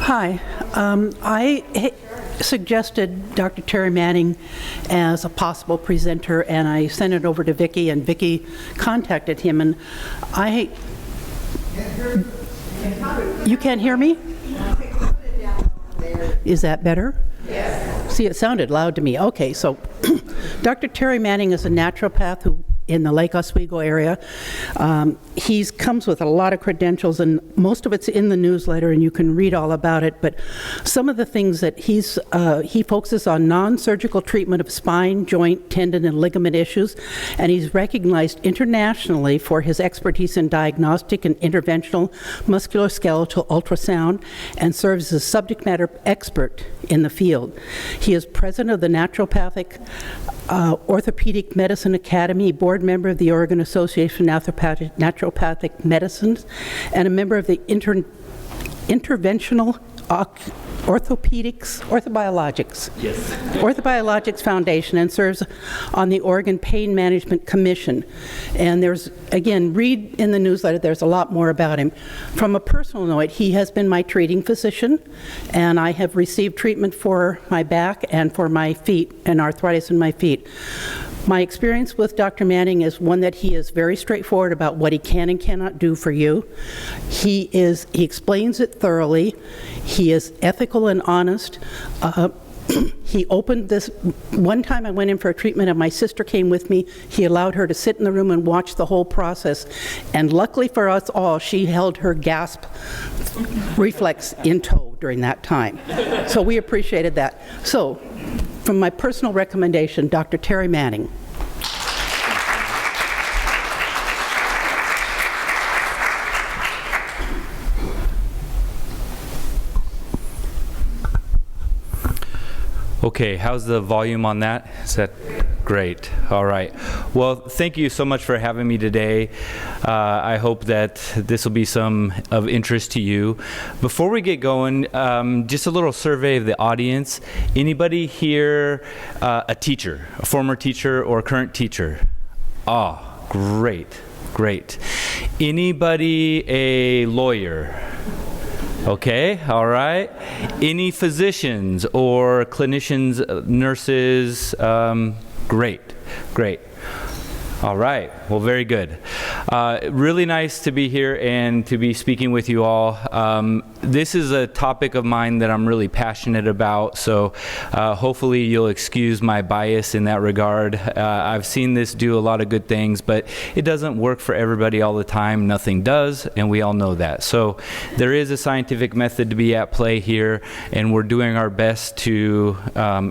Hi. I suggested Dr. Terry Manning as a possible presenter, and I sent it over to Vicki, and Vicki contacted him, and You can't hear me? Is that better? Yes. See, it sounded loud to me. Okay, so Dr. Terry Manning is a naturopath who in the Lake Oswego area. He comes with a lot of credentials, and most of it's in the newsletter, and you can read all about it. But some of the things that he focuses on non-surgical treatment of spine, joint, tendon, and ligament issues, and he's recognized internationally for his expertise in diagnostic and interventional musculoskeletal ultrasound, and serves as a subject matter expert in the field. He is president of the Naturopathic Orthopedic Medicine Academy, board member of the Oregon Association of Naturopathic Medicine, and a member of the Interventional Orthobiologics Foundation, and serves on the Oregon Pain Management Commission. And there's, again, read in the newsletter, there's a lot more about him. From a personal note, he has been my treating physician, and I have received treatment for my back and for my feet, and arthritis in my feet. My experience with Dr. Manning is one that he is very straightforward about what he can and cannot do for you. He explains it thoroughly. He is ethical and honest. He opened this, one time I went in for a treatment and my sister came with me. He allowed her to sit in the room and watch the whole process. And luckily for us all, she held her gasp reflex in tow during that time. So we appreciated that. So, from my personal recommendation, Dr. Terry Manning. Okay, how's the volume on that? Is that great? All right. Well, thank you so much for having me today. I hope that this will be some of interest to you. Before we get going, just a little survey of the audience. Anybody here a teacher, a former teacher or current teacher? Ah, great, great. Anybody a lawyer? Okay, all right. Any physicians or clinicians, nurses? Great, great. All right, well, very good. Really nice to be here and to be speaking with you all. This is a topic of mine that I'm really passionate about, so hopefully you'll excuse my bias in that regard. I've seen this do a lot of good things, but it doesn't work for everybody all the time. Nothing does, and we all know that. So there is a scientific method to be at play here, and we're doing our best to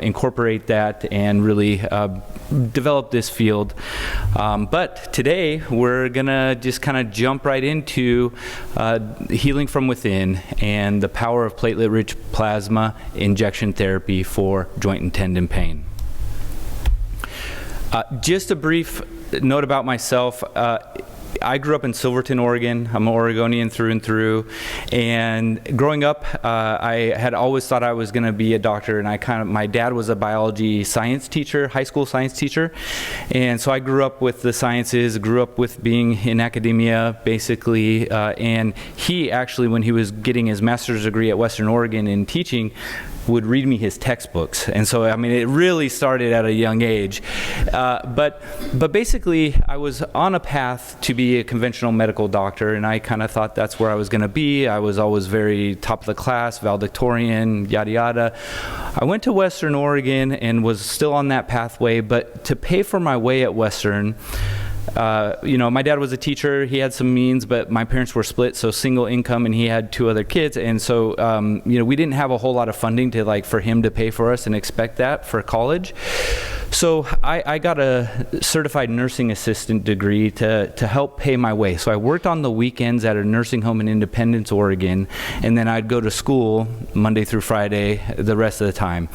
incorporate that and really develop this field. But today we're gonna just kind of jump right into healing from within and the power of platelet-rich plasma injection therapy for joint and tendon pain. Just a brief note about myself. I grew up in Silverton, Oregon. I'm an Oregonian through and through. And growing up, I had always thought I was going to be a doctor. And my dad was a biology science teacher, high school science teacher. And so I grew up with the sciences, grew up with being in academia, basically. And he actually, when he was getting his master's degree at Western Oregon in teaching, would read me his textbooks. And so, I mean, it really started at a young age. But basically, I was on a path to be a conventional medical doctor, and I kind of thought that's where I was going to be. I was always very top of the class, valedictorian, yada yada. I went to Western Oregon and was still on that pathway, but to pay for my way at Western, my dad was a teacher. He had some means, but my parents were split, so single income, and he had 2 other kids. And so, we didn't have a whole lot of funding for him to pay for us and expect that for college. So I got a certified nursing assistant degree to help pay my way. So I worked on the weekends at a nursing home in Independence, Oregon, and then I'd go to school Monday through Friday the rest of the time.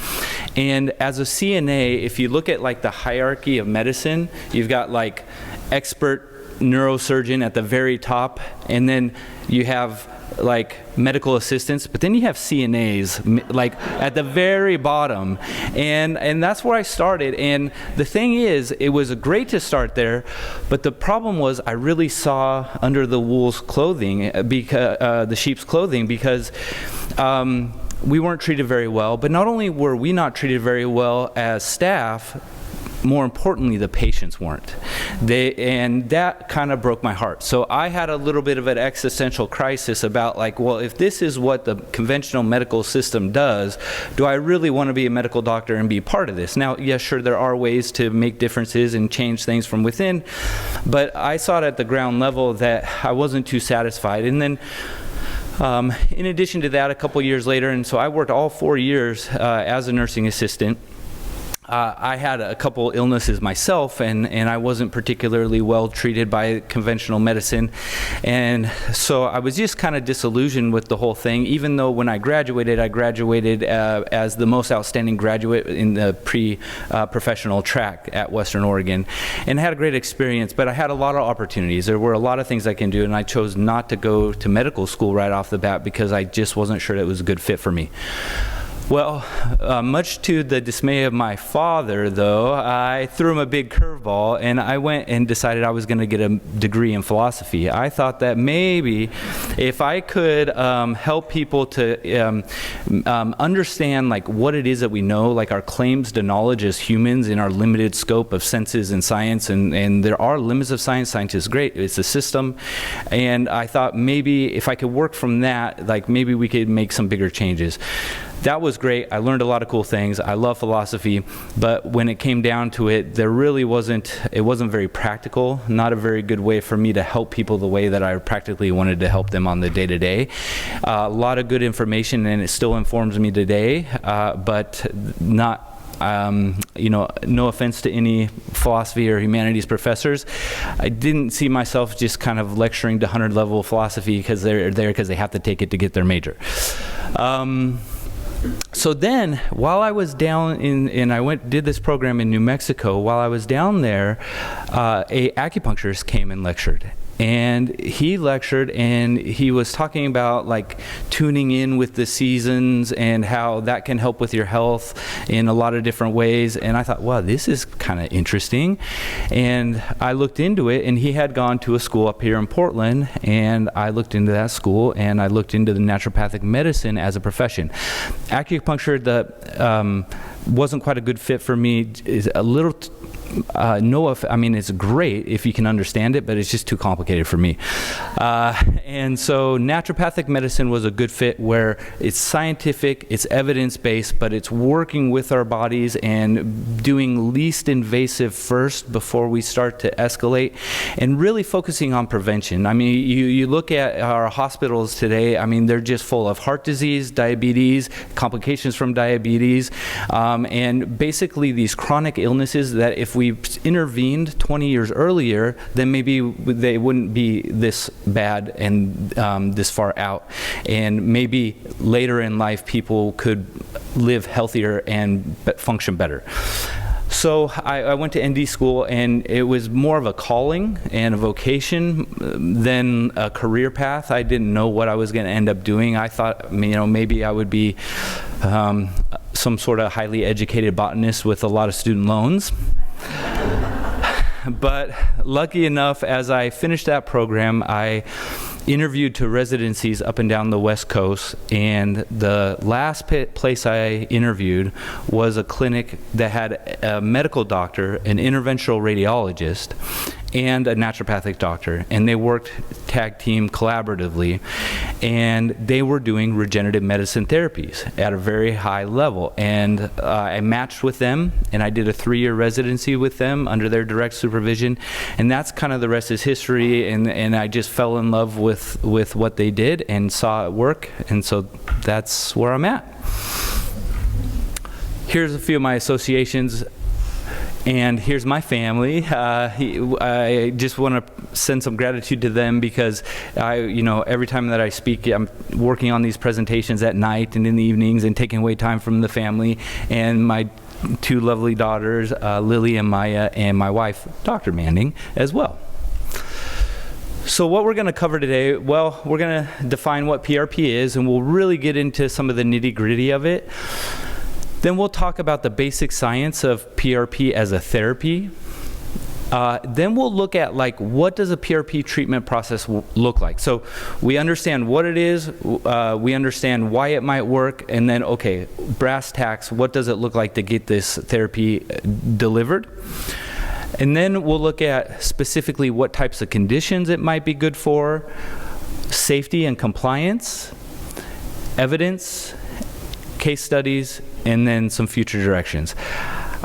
And as a CNA, if you look at like the hierarchy of medicine, you've got like expert neurosurgeon at the very top, and then you have like medical assistants, but then you have CNAs like at the very bottom, and that's where I started. And the thing is, it was great to start there, but the problem was I really saw under the wool's clothing, because the sheep's clothing, because we weren't treated very well. But not only were we not treated very well as staff, more importantly, the patients weren't. And that kind of broke my heart. So I had a little bit of an existential crisis about like, well, if this is what the conventional medical system does, do I really want to be a medical doctor and be part of this? Now, yes, sure, there are ways to make differences and change things from within, but I saw it at the ground level that I wasn't too satisfied. And then in addition to that, a couple years later, and so I worked all 4 years as a nursing assistant. I had a couple illnesses myself, and I wasn't particularly well treated by conventional medicine, and so I was just kind of disillusioned with the whole thing, even though when I graduated as the most outstanding graduate in the pre-professional track at Western Oregon, and had a great experience, but I had a lot of opportunities. There were a lot of things I can do, and I chose not to go to medical school right off the bat because I just wasn't sure it was a good fit for me. Well, much to the dismay of my father, though, I threw him a big curveball, and I went and decided I was going to get a degree in philosophy. I thought that maybe if I could help people to understand like what it is that we know, like our claims to knowledge as humans in our limited scope of senses and science, and there are limits of science. Science is great. It's a system. And I thought maybe if I could work from that, like maybe we could make some bigger changes. That was great. I learned a lot of cool things. I love philosophy, but when it came down to it, it wasn't very practical, not a very good way for me to help people the way that I practically wanted to help them on the day-to-day. A lot of good information, and it still informs me today, but not no offense to any philosophy or humanities professors. I didn't see myself just kind of lecturing to 100-level philosophy because they're there because they have to take it to get their major. So then, while I was down did this program in New Mexico, while I was down there, a acupuncturist came and lectured. And he lectured, and he was talking about like tuning in with the seasons and how that can help with your health in a lot of different ways. And I thought, wow, this is kind of interesting. And I looked into it, and he had gone to a school up here in Portland, and I looked into that school, and I looked into the naturopathic medicine as a profession. Acupuncture wasn't quite a good fit for me. Is a little it's great if you can understand it, but it's just too complicated for me. And so naturopathic medicine was a good fit where it's scientific, it's evidence-based, but it's working with our bodies and doing least invasive first before we start to escalate, and really focusing on prevention. I mean, you look at our hospitals today, I mean, they're just full of heart disease, diabetes, complications from diabetes, and basically these chronic illnesses that if we intervened 20 years earlier, then maybe they wouldn't be this bad and this far out. And maybe later in life, people could live healthier and function better. So I went to ND school, and it was more of a calling and a vocation than a career path. I didn't know what I was going to end up doing. I thought, maybe I would be some sort of highly educated botanist with a lot of student loans. But lucky enough, as I finished that program, I interviewed to residencies up and down the West Coast, and the last place I interviewed was a clinic that had a medical doctor, an interventional radiologist, and a naturopathic doctor, and they worked tag team collaboratively, and they were doing regenerative medicine therapies at a very high level. And I matched with them, and I did a 3-year residency with them under their direct supervision, and that's kind of the rest is history. And I just fell in love with what they did and saw it work, and so that's where I'm at. Here's a few of my associations. And here's my family. I just want to send some gratitude to them because every time that I speak, I'm working on these presentations at night and in the evenings and taking away time from the family. And my 2 lovely daughters, Lily and Maya, and my wife, Dr. Manning, as well. So what we're going to cover today, well, we're going to define what PRP is, and we'll really get into some of the nitty-gritty of it. Then we'll talk about the basic science of PRP as a therapy. Then we'll look at what does a PRP treatment process look like. So we understand what it is, we understand why it might work, and then, okay, brass tacks, what does it look like to get this therapy delivered? And then we'll look at specifically what types of conditions it might be good for, safety and compliance, evidence, case studies, and then some future directions.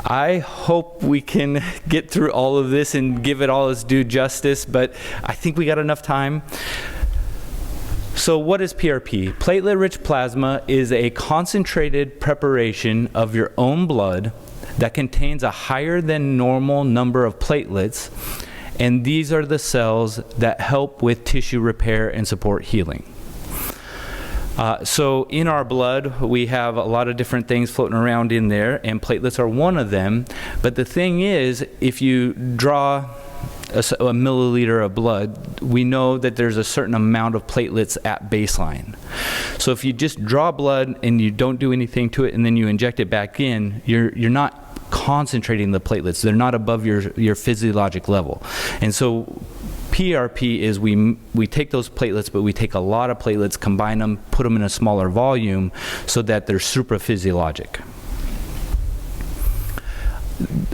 I hope we can get through all of this and give it all its due justice, but I think we got enough time. So what is PRP? Platelet-rich plasma is a concentrated preparation of your own blood that contains a higher than normal number of platelets, and these are the cells that help with tissue repair and support healing. So in our blood, we have a lot of different things floating around in there, and platelets are one of them. But the thing is, if you draw a milliliter of blood, we know that there's a certain amount of platelets at baseline. So if you just draw blood and you don't do anything to it and then you inject it back in, you're not concentrating the platelets. They're not above your physiologic level. And so PRP is we take those platelets, but we take a lot of platelets, combine them, put them in a smaller volume so that they're supraphysiologic.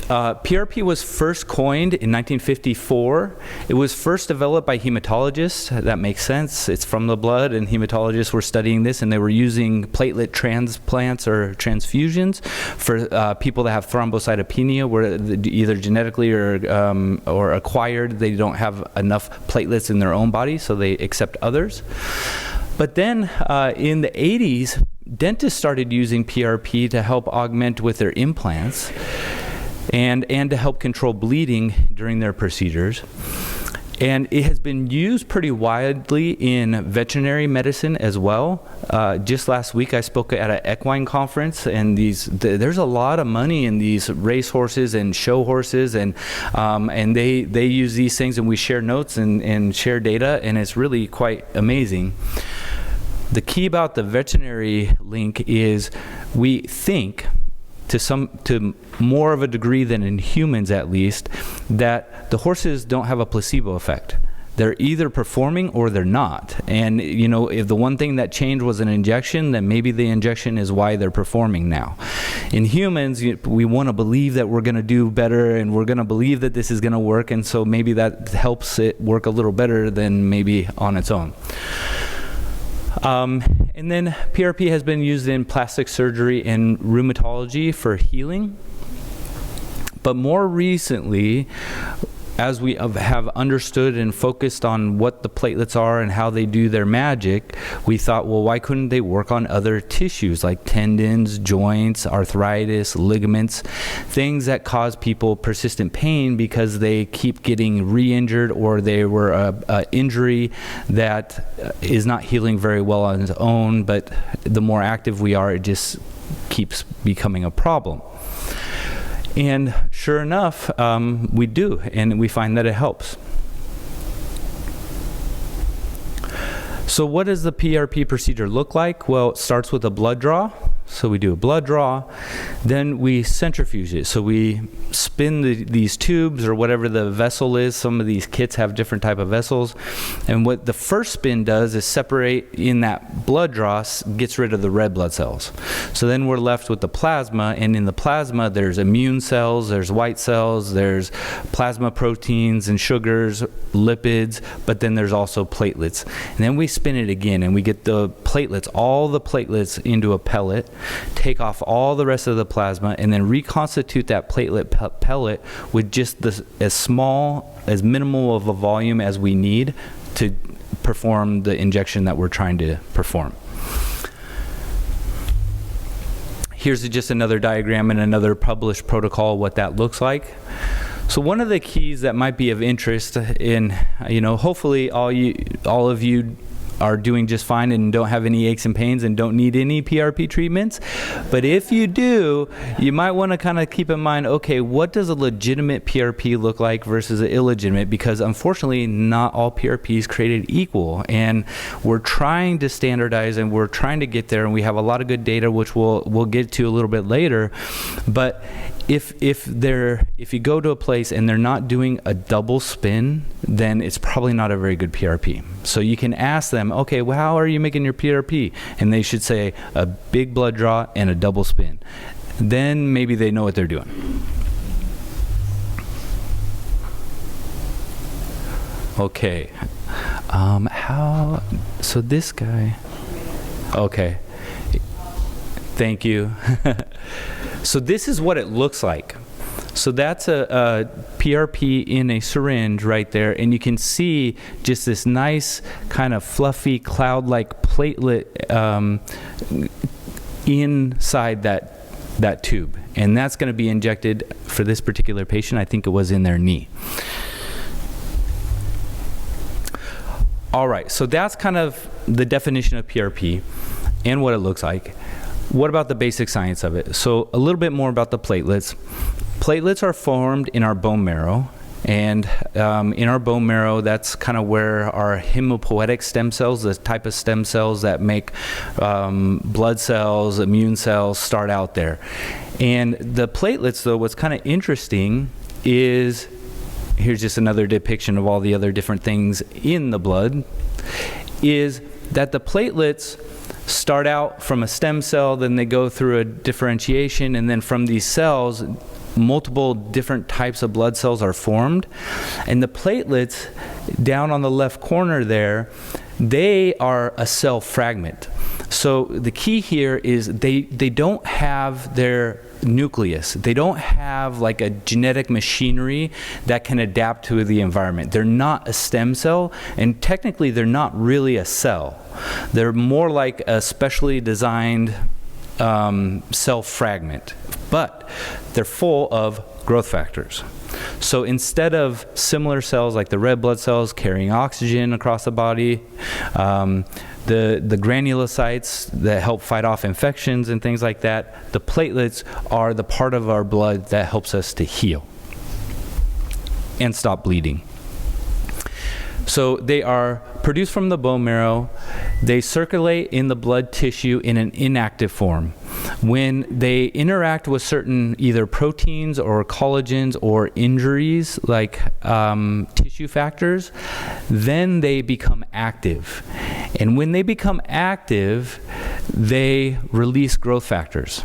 PRP was first coined in 1954. It was first developed by hematologists. That makes sense. It's from the blood, and hematologists were studying this, and they were using platelet transplants or transfusions for people that have thrombocytopenia, where either genetically or acquired, they don't have enough platelets in their own body, so they accept others. But then in the 80s, dentists started using PRP to help augment with their implants and to help control bleeding during their procedures. And it has been used pretty widely in veterinary medicine as well. Just last week I spoke at an equine conference, and there's a lot of money in these race horses and show horses, and they use these things, and we share notes and share data, and it's really quite amazing. The key about the veterinary link is we think to more of a degree than in humans at least, that the horses don't have a placebo effect. They're either performing or they're not. And if the one thing that changed was an injection, then maybe the injection is why they're performing now. In humans, we want to believe that we're going to do better, and we're going to believe that this is going to work, and so maybe that helps it work a little better than maybe on its own. And then PRP has been used in plastic surgery and rheumatology for healing. But more recently, as we have understood and focused on what the platelets are and how they do their magic, we thought, well, why couldn't they work on other tissues like tendons, joints, arthritis, ligaments, things that cause people persistent pain because they keep getting re-injured, or they were an injury that is not healing very well on its own, but the more active we are, it just keeps becoming a problem. And sure enough, we do, and we find that it helps. So what does the PRP procedure look like? Well, it starts with a blood draw. So we do a blood draw, then we centrifuge it. So we spin these tubes or whatever the vessel is. Some of these kits have different type of vessels. And what the first spin does is separate in that blood draw, gets rid of the red blood cells. So then we're left with the plasma, and in the plasma there's immune cells, there's white cells, there's plasma proteins and sugars, lipids, but then there's also platelets. And then we spin it again, and we get the platelets, all the platelets into a pellet, take off all the rest of the plasma, and then reconstitute that platelet pellet with just as small, as minimal of a volume as we need to perform the injection that we're trying to perform. Here's just another diagram and another published protocol, what that looks like. So one of the keys that might be of interest in, hopefully all of you are doing just fine and don't have any aches and pains and don't need any PRP treatments. But if you do, you might want to kind of keep in mind, okay, what does a legitimate PRP look like versus an illegitimate? Because unfortunately, not all PRP is created equal. And we're trying to standardize and we're trying to get there. And we have a lot of good data, which we'll get to a little bit later. But if you go to a place and they're not doing a double spin, then it's probably not a very good PRP. So you can ask them, okay, well, how are you making your PRP? And they should say a big blood draw and a double spin. Then maybe they know what they're doing. Okay. So this guy, okay. Thank you. So this is what it looks like. So that's a PRP in a syringe right there, and you can see just this nice kind of fluffy cloud-like platelet inside that tube, and that's going to be injected for this particular patient. I think it was in their knee. All right, so that's kind of the definition of PRP and what it looks like. What about the basic science of it? So a little bit more about the platelets. Platelets are formed in our bone marrow, and in our bone marrow, that's kind of where our hematopoietic stem cells, the type of stem cells that make blood cells, immune cells, start out there. And the platelets, though, what's kind of interesting is, here's just another depiction of all the other different things in the blood, is that the platelets start out from a stem cell, then they go through a differentiation, and then from these cells, multiple different types of blood cells are formed. And the platelets, down on the left corner there, they are a cell fragment. So the key here is they don't have their nucleus. They don't have like a genetic machinery that can adapt to the environment. They're not a stem cell, and technically they're not really a cell. They're more like a specially designed cell fragment, but they're full of growth factors. So instead of similar cells like the red blood cells carrying oxygen across the body, the granulocytes that help fight off infections and things like that, the platelets are the part of our blood that helps us to heal and stop bleeding. So they are produced from the bone marrow. They circulate in the blood tissue in an inactive form. When they interact with certain either proteins or collagens or injuries like tissue factors, then they become active. And when they become active, they release growth factors.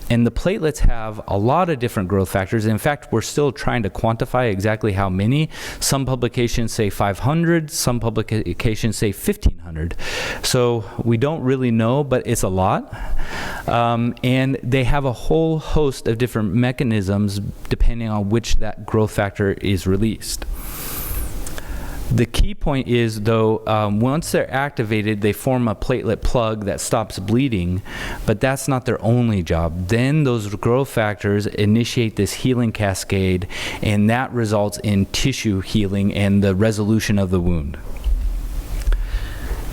And the platelets have a lot of different growth factors. In fact, we're still trying to quantify exactly how many. Some publications say 500, some publications say 1,500. So we don't really know, but it's a lot. And they have a whole host of different mechanisms depending on which that growth factor is released. The key point is, though, once they're activated, they form a platelet plug that stops bleeding, but that's not their only job. Then those growth factors initiate this healing cascade, and that results in tissue healing and the resolution of the wound.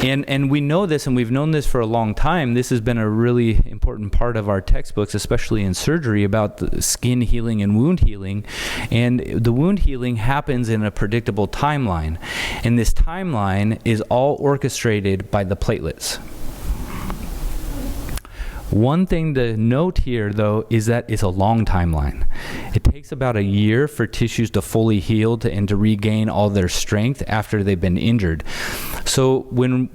And we know this, and we've known this for a long time. This has been a really important part of our textbooks, especially in surgery, about the skin healing and wound healing. And the wound healing happens in a predictable timeline. And this timeline is all orchestrated by the platelets. One thing to note here, though, is that it's a long timeline. It takes about a year for tissues to fully heal and to regain all their strength after they've been injured. So when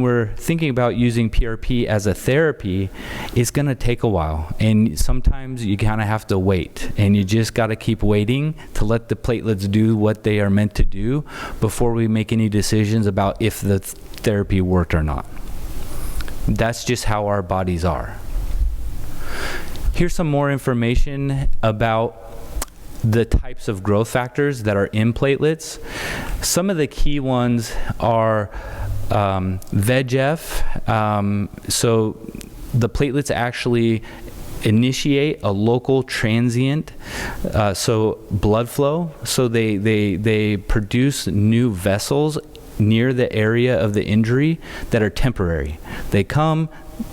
we're thinking about using PRP as a therapy, it's going to take a while. And sometimes you kind of have to wait. And you just got to keep waiting to let the platelets do what they are meant to do before we make any decisions about if the therapy worked or not. That's just how our bodies are. Here's some more information about the types of growth factors that are in platelets. Some of the key ones are VEGF. So the platelets actually initiate a local transient blood flow. So they produce new vessels near the area of the injury that are temporary. They come,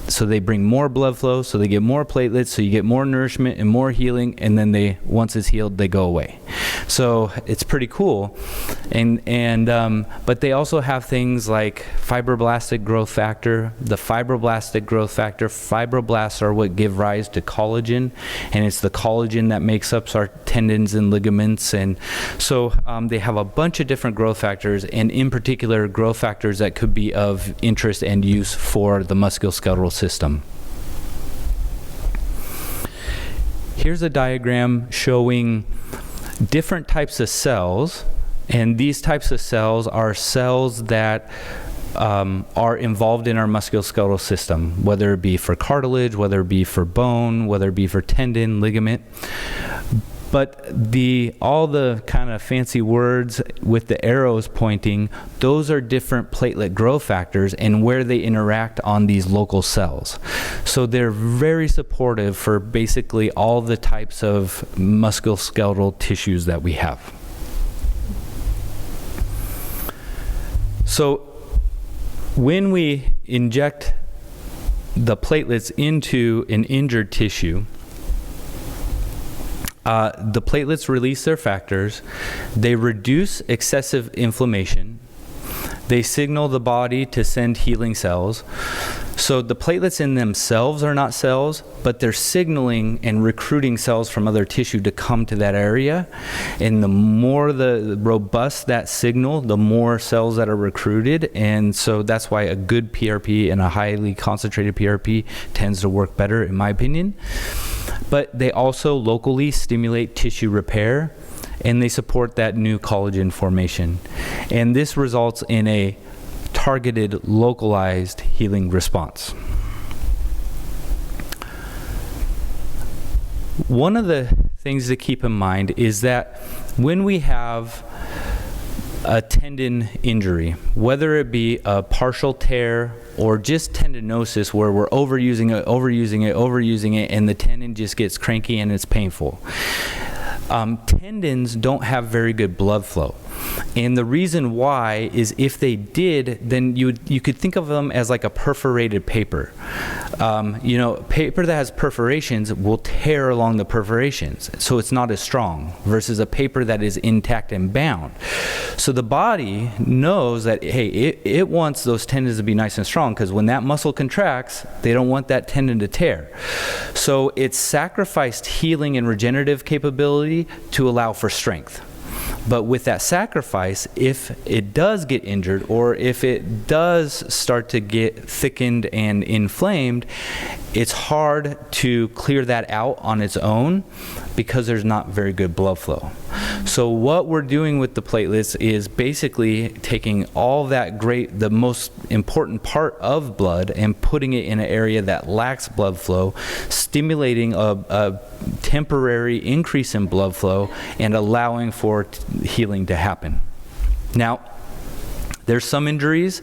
so they bring more blood flow, so they get more platelets, so you get more nourishment and more healing, and then once it's healed, they go away. So it's pretty cool. But they also have things like fibroblastic growth factor. The fibroblastic growth factor, fibroblasts are what give rise to collagen, and it's the collagen that makes up our tendons and ligaments. And so they have a bunch of different growth factors, and in particular, growth factors that could be of interest and use for the musculoskeletal system. Here's a diagram showing different types of cells, and these types of cells are cells that are involved in our musculoskeletal system, whether it be for cartilage, whether it be for bone, whether it be for tendon, ligament. But all the kind of fancy words with the arrows pointing, those are different platelet growth factors and where they interact on these local cells. So they're very supportive for basically all the types of musculoskeletal tissues that we have. So when we inject the platelets into an injured tissue, the platelets release their factors, they reduce excessive inflammation, they signal the body to send healing cells. So the platelets in themselves are not cells, but they're signaling and recruiting cells from other tissue to come to that area. And the more the robust that signal, the more cells that are recruited. And so that's why a good PRP and a highly concentrated PRP tends to work better, in my opinion. But they also locally stimulate tissue repair, and they support that new collagen formation. And this results in a targeted, localized healing response. One of the things to keep in mind is that when we have a tendon injury, whether it be a partial tear or just tendinosis where we're overusing it, and the tendon just gets cranky and it's painful. Tendons don't have very good blood flow. And the reason why is if they did, then you could think of them as like a perforated paper. Paper that has perforations will tear along the perforations, so it's not as strong, versus a paper that is intact and bound. So the body knows that, hey, it wants those tendons to be nice and strong, because when that muscle contracts, they don't want that tendon to tear. So it's sacrificed healing and regenerative capability to allow for strength. But with that sacrifice, if it does get injured, or if it does start to get thickened and inflamed, it's hard to clear that out on its own because there's not very good blood flow. So what we're doing with the platelets is basically taking all that the most important part of blood and putting it in an area that lacks blood flow, stimulating a temporary increase in blood flow and allowing for healing to happen. Now, there's some injuries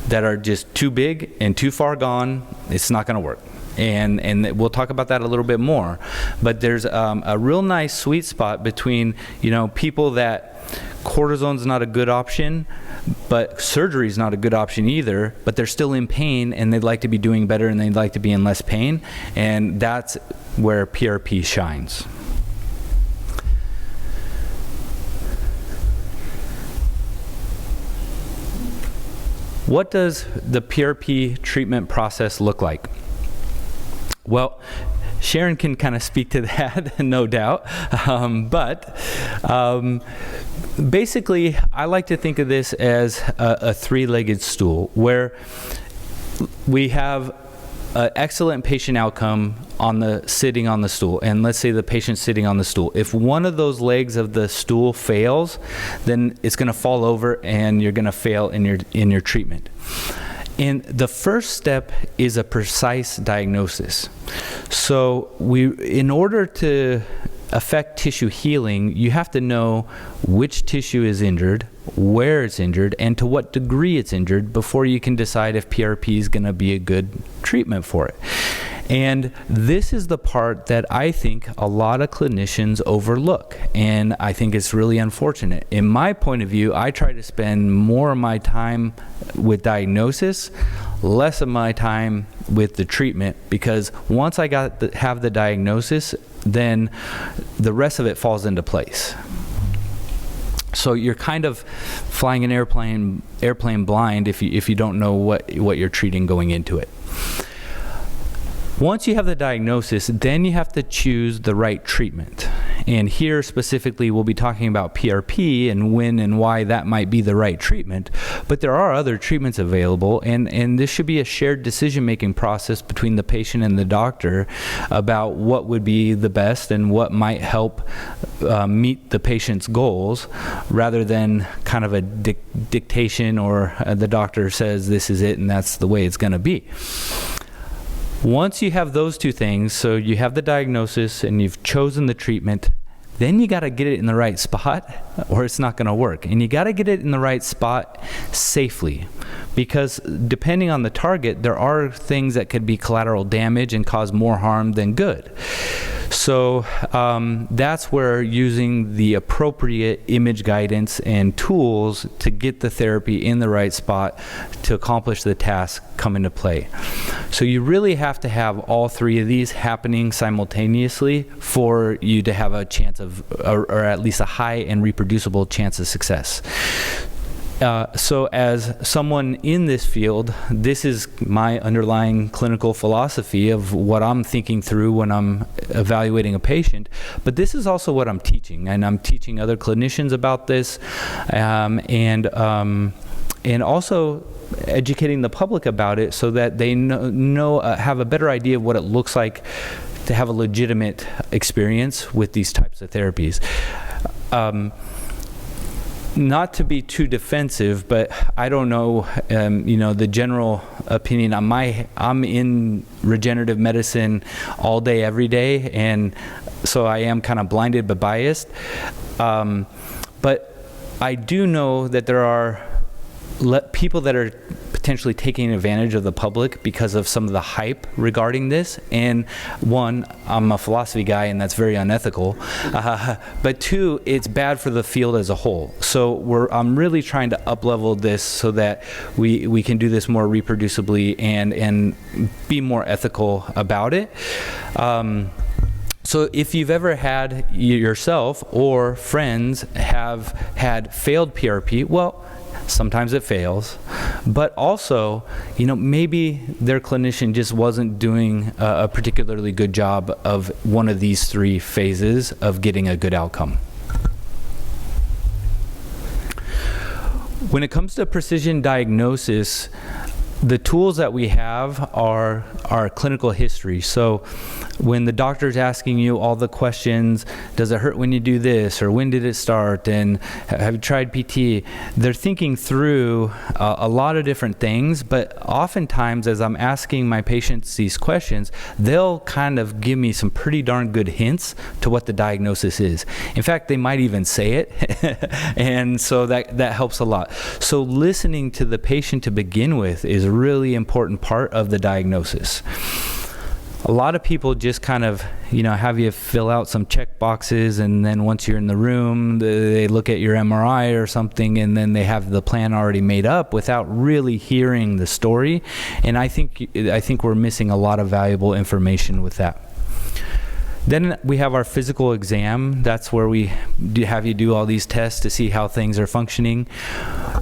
that are just too big and too far gone. It's not going to work. And we'll talk about that a little bit more. But there's a real nice sweet spot between, people that cortisone's not a good option, but surgery's not a good option either, but they're still in pain and they'd like to be doing better and they'd like to be in less pain. And that's where PRP shines. What does the PRP treatment process look like? Well, Sharon can kind of speak to that, no doubt. Basically, I like to think of this as a three-legged stool, where we have an excellent patient outcome sitting on the stool. And let's say the patient's sitting on the stool. If one of those legs of the stool fails, then it's going to fall over and you're going to fail in your treatment. And the first step is a precise diagnosis. So in order to affect tissue healing, you have to know which tissue is injured, where it's injured, and to what degree it's injured before you can decide if PRP is going to be a good treatment for it. And this is the part that I think a lot of clinicians overlook, and I think it's really unfortunate. In my point of view, I try to spend more of my time with diagnosis, less of my time with the treatment, because once I have the diagnosis, then the rest of it falls into place. So you're kind of flying an airplane blind if you don't know what you're treating going into it. Once you have the diagnosis, then you have to choose the right treatment. And here specifically, we'll be talking about PRP and when and why that might be the right treatment. But there are other treatments available, and this should be a shared decision-making process between the patient and the doctor about what would be the best and what might help meet the patient's goals, rather than kind of a dictation or the doctor says this is it and that's the way it's going to be. Once you have those two things, so you have the diagnosis and you've chosen the treatment, then you got to get it in the right spot or it's not going to work. And you got to get it in the right spot safely, because depending on the target, there are things that could be collateral damage and cause more harm than good. So that's where using the appropriate image guidance and tools to get the therapy in the right spot to accomplish the task come into play. So you really have to have all three of these happening simultaneously for you to have a chance of, or at least a high and reproducible chance of success. So as someone in this field, this is my underlying clinical philosophy of what I'm thinking through when I'm evaluating a patient, but this is also what I'm teaching, and I'm teaching other clinicians about this, and also educating the public about it so that they have a better idea of what it looks like to have a legitimate experience with these types of therapies. Not to be too defensive, but I don't know, the general opinion. I'm in regenerative medicine all day, every day, and so I am kind of blinded but biased. But I do know that there are people that are potentially taking advantage of the public because of some of the hype regarding this. And one, I'm a philosophy guy, and that's very unethical. But two, it's bad for the field as a whole. So I'm really trying to up-level this so that we can do this more reproducibly and be more ethical about it. So if you've ever had yourself or friends have had failed PRP, well, sometimes it fails, but also, maybe their clinician just wasn't doing a particularly good job of one of these three phases of getting a good outcome. When it comes to precision diagnosis, the tools that we have are our clinical history. So when the doctor's asking you all the questions, does it hurt when you do this, or when did it start, and have you tried PT, they're thinking through a lot of different things, but oftentimes as I'm asking my patients these questions, they'll kind of give me some pretty darn good hints to what the diagnosis is. In fact, they might even say it, and so that helps a lot. So listening to the patient to begin with is a really important part of the diagnosis. A lot of people just kind of, have you fill out some check boxes, and then once you're in the room, they look at your MRI or something, and then they have the plan already made up without really hearing the story. And I think we're missing a lot of valuable information with that. Then we have our physical exam. That's where we have you do all these tests to see how things are functioning.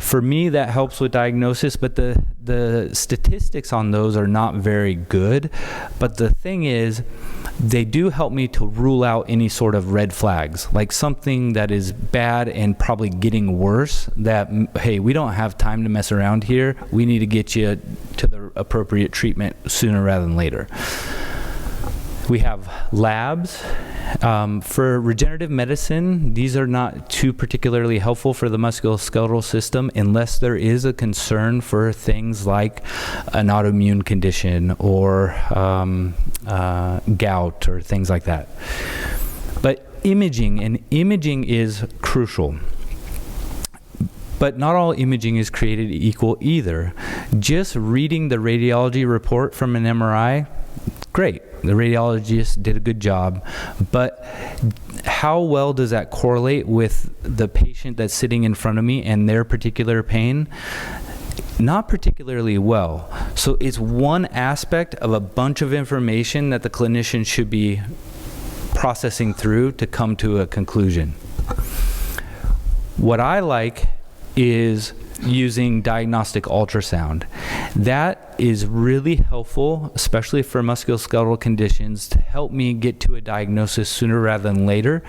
For me, that helps with diagnosis, but the statistics on those are not very good. But the thing is, they do help me to rule out any sort of red flags, like something that is bad and probably getting worse, that, hey, we don't have time to mess around here. We need to get you to the appropriate treatment sooner rather than later. We have labs. For regenerative medicine, these are not too particularly helpful for the musculoskeletal system unless there is a concern for things like an autoimmune condition or gout or things like that. But imaging is crucial. But not all imaging is created equal either. Just reading the radiology report from an MRI Great, the radiologist did a good job, but how well does that correlate with the patient that's sitting in front of me and their particular pain? Not particularly well. So it's one aspect of a bunch of information that the clinician should be processing through to come to a conclusion. What I like is using diagnostic ultrasound. That is really helpful, especially for musculoskeletal conditions, to help me get to a diagnosis sooner rather than later,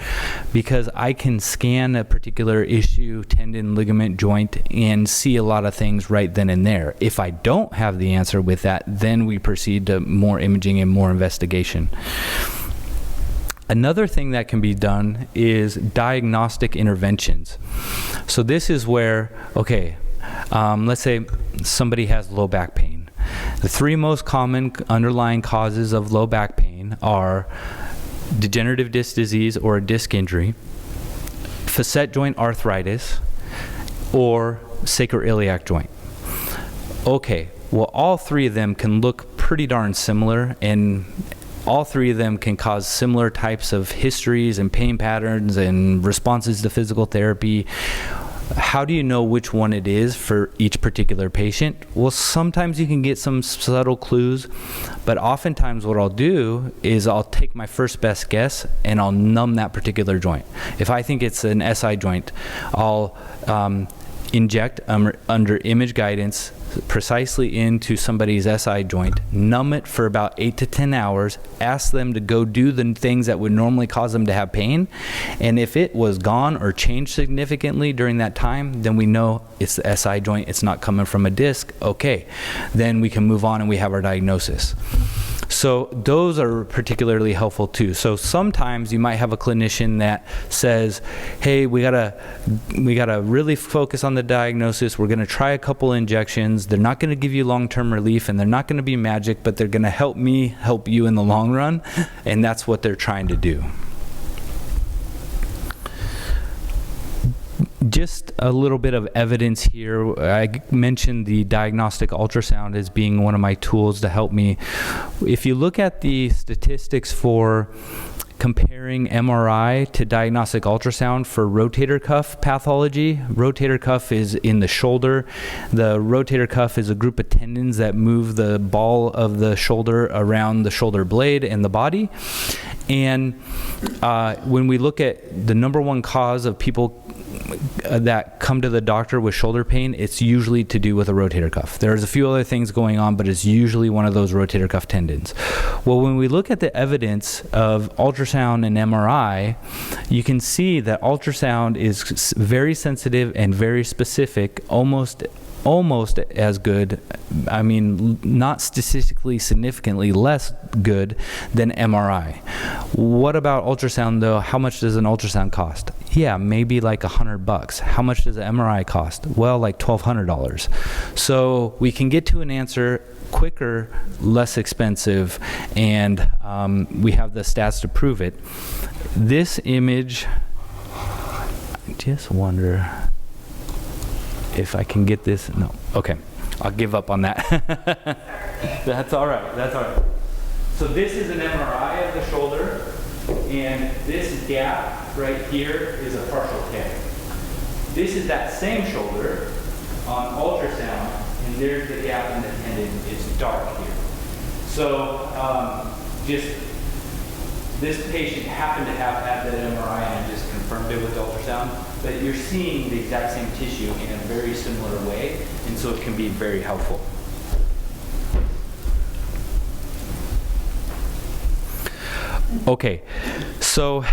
because I can scan a particular issue, tendon, ligament, joint, and see a lot of things right then and there. If I don't have the answer with that, then we proceed to more imaging and more investigation. Another thing that can be done is diagnostic interventions. So this is where, okay, let's say somebody has low back pain. The three most common underlying causes of low back pain are degenerative disc disease or a disc injury, facet joint arthritis, or sacroiliac joint. Okay, well, all three of them can look pretty darn similar, and all three of them can cause similar types of histories and pain patterns and responses to physical therapy. How do you know which one it is for each particular patient? Well, sometimes you can get some subtle clues, but oftentimes what I'll do is I'll take my first best guess and I'll numb that particular joint. If I think it's an SI joint, I'll inject under image guidance precisely into somebody's SI joint, numb it for about 8 to 10 hours, ask them to go do the things that would normally cause them to have pain, and if it was gone or changed significantly during that time, then we know it's the SI joint, it's not coming from a disc. Okay, then we can move on and we have our diagnosis. So those are particularly helpful too. So sometimes you might have a clinician that says, hey, we gotta really focus on the diagnosis. We're gonna try a couple injections. They're not gonna give you long-term relief and they're not gonna be magic, but they're gonna help me help you in the long run. And that's what they're trying to do. Just a little bit of evidence here. I mentioned the diagnostic ultrasound as being one of my tools to help me. If you look at the statistics for comparing MRI to diagnostic ultrasound for rotator cuff pathology, rotator cuff is in the shoulder. The rotator cuff is a group of tendons that move the ball of the shoulder around the shoulder blade and the body. And when we look at the number one cause of people that come to the doctor with shoulder pain, it's usually to do with a rotator cuff. There's a few other things going on, but it's usually one of those rotator cuff tendons. Well, when we look at the evidence of ultrasound and MRI, you can see that ultrasound is very sensitive and very specific, almost as good, I mean, not statistically significantly less good than MRI. What about ultrasound though? How much does an ultrasound cost? Yeah, maybe like $100. How much does an MRI cost? Well, like $1,200. So we can get to an answer quicker, less expensive, and we have the stats to prove it. This image, I just wonder if I can get this. No. Okay. I'll give up on that. That's all right. That's all right. So this is an MRI of the shoulder, and this gap right here is a partial tear. This is that same shoulder on ultrasound, and there's the gap in the tendon. It's dark here. So just this patient happened to have had that MRI, and I just confirmed it with ultrasound. But you're seeing the exact same tissue in a very similar way, and so it can be very helpful. Okay, so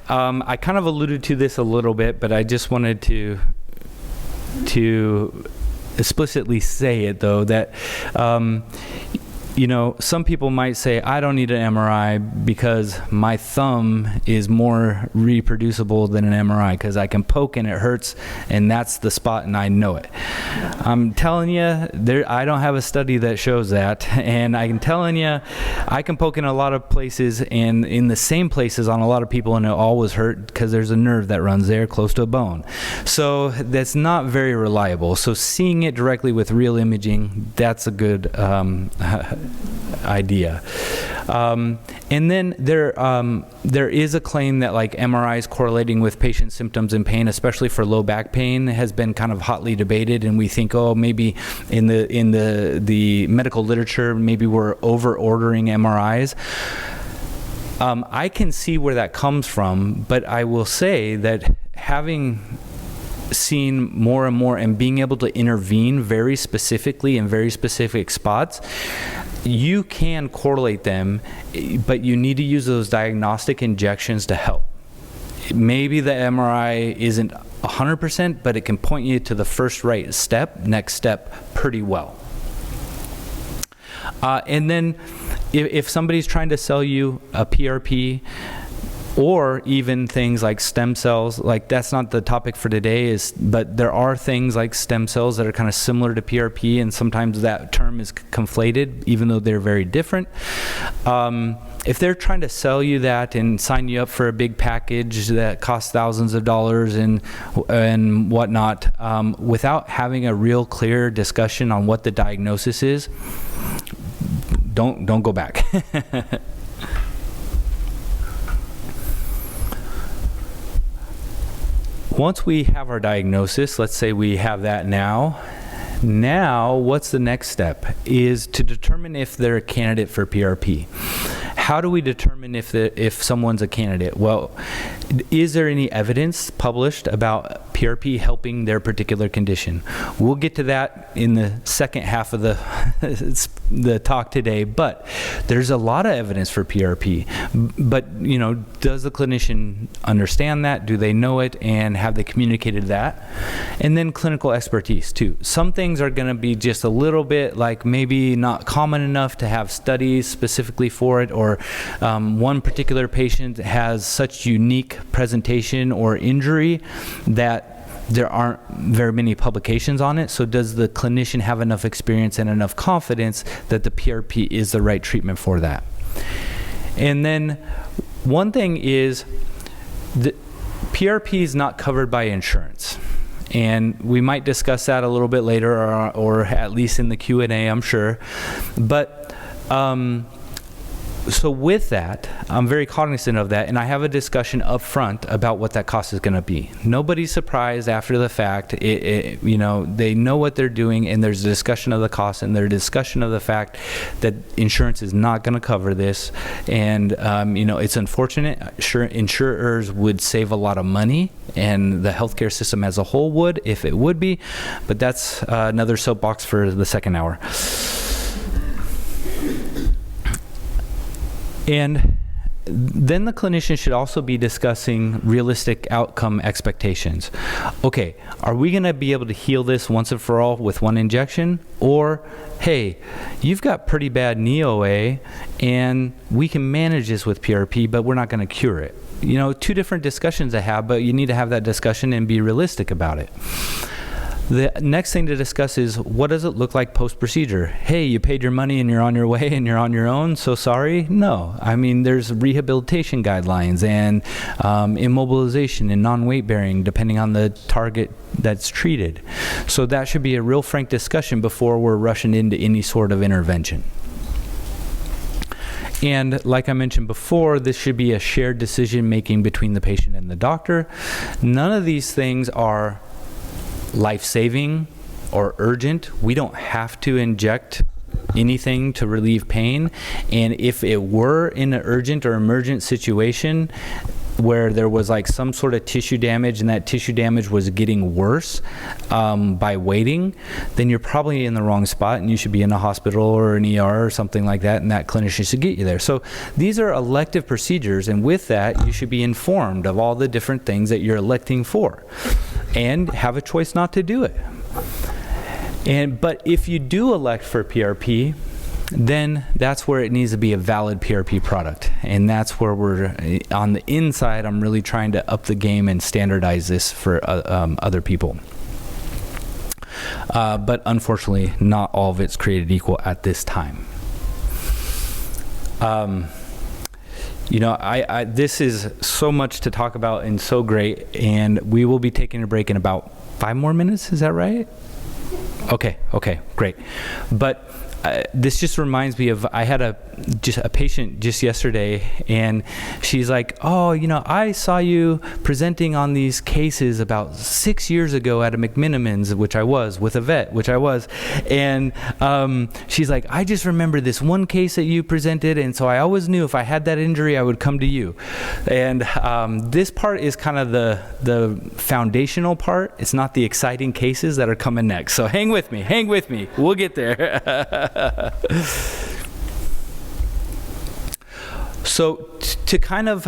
I kind of alluded to this a little bit, but I just wanted to explicitly say it though, that you know, some people might say, I don't need an MRI because my thumb is more reproducible than an MRI because I can poke and it hurts and that's the spot and I know it. I'm telling you, I don't have a study that shows that, and I'm telling you, I can poke in a lot of places and in the same places on a lot of people and it always hurt because there's a nerve that runs there close to a bone. So that's not very reliable. So seeing it directly with real imaging, that's a good idea. And then there is a claim that like MRIs correlating with patient symptoms and pain, especially for low back pain, has been kind of hotly debated, and we think, oh, maybe in the medical literature, maybe we're over ordering MRIs. I can see where that comes from, but I will say that having seen more and more and being able to intervene very specifically in very specific spots, you can correlate them, but you need to use those diagnostic injections to help. Maybe the MRI isn't 100%, but it can point you to the first right step, next step, pretty well. And then if somebody's trying to sell you a PRP, or even things like stem cells, like that's not the topic for today, but there are things like stem cells that are kind of similar to PRP, and sometimes that term is conflated, even though they're very different. If they're trying to sell you that and sign you up for a big package that costs thousands of dollars and whatnot, without having a real clear discussion on what the diagnosis is, don't go back. Once we have our diagnosis, let's say we have that now, what's the next step? Is to determine if they're a candidate for PRP. How do we determine if someone's a candidate? Well, is there any evidence published about PRP helping their particular condition? We'll get to that in the second half of the talk today, but there's a lot of evidence for PRP. But, you know, does the clinician understand that? Do they know it? And have they communicated that? And then clinical expertise too. Some things are going to be just a little bit like maybe not common enough to have studies specifically for it, or one particular patient has such unique presentation or injury that there aren't very many publications on it. So does the clinician have enough experience and enough confidence that the PRP is the right treatment for that? And then one thing is the PRP is not covered by insurance. And we might discuss that a little bit later, or at least in the Q&A, I'm sure. But so with that, I'm very cognizant of that, and I have a discussion up front about what that cost is going to be. Nobody's surprised after the fact. You know, they know what they're doing, and there's a discussion of the cost, and there's a discussion of the fact that insurance is not going to cover this. And you know, it's unfortunate. Sure, insurers would save a lot of money, and the healthcare system as a whole would, if it would be. But that's another soapbox for the second hour. And then the clinician should also be discussing realistic outcome expectations. Okay, are we going to be able to heal this once and for all with one injection? Or, hey, you've got pretty bad knee OA, and we can manage this with PRP, but we're not going to cure it. You know, two different discussions to have, but you need to have that discussion and be realistic about it. The next thing to discuss is, what does it look like post-procedure? Hey, you paid your money and you're on your way and you're on your own, so sorry? No. I mean, there's rehabilitation guidelines and immobilization and non-weight bearing depending on the target that's treated. So that should be a real frank discussion before we're rushing into any sort of intervention. And like I mentioned before, this should be a shared decision making between the patient and the doctor. None of these things are life-saving or urgent. We don't have to inject anything to relieve pain. And if it were in an urgent or emergent situation where there was like some sort of tissue damage and that tissue damage was getting worse by waiting, then you're probably in the wrong spot and you should be in a hospital or an ER or something like that, and that clinician should get you there. So these are elective procedures, and with that you should be informed of all the different things that you're electing for and have a choice not to do it. But if you do elect for PRP, then that's where it needs to be a valid PRP product. And that's where we're, on the inside, I'm really trying to up the game and standardize this for other people. But unfortunately, not all of it's created equal at this time. You know, this is so much to talk about and so great, and we will be taking a break in about 5 more minutes, is that right? Okay, great. But this just reminds me of, I had a patient just yesterday, and she's like, oh, I saw you presenting on these cases about 6 years ago at a McMinimans, which I was, with a vet, which I was. And she's like, I just remember this one case that you presented, and so I always knew if I had that injury, I would come to you. And this part is kind of the foundational part. It's not the exciting cases that are coming next. So hang with me. We'll get there. So to kind of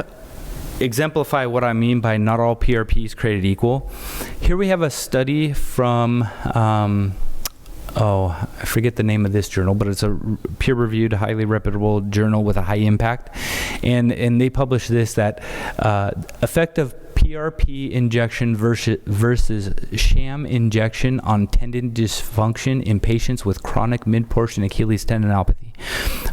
exemplify what I mean by not all PRP is created equal, here we have a study from, I forget the name of this journal, but it's a peer-reviewed, highly reputable journal with a high impact. And they published this, that effective PRP injection versus sham injection on tendon dysfunction in patients with chronic mid-portion Achilles tendinopathy.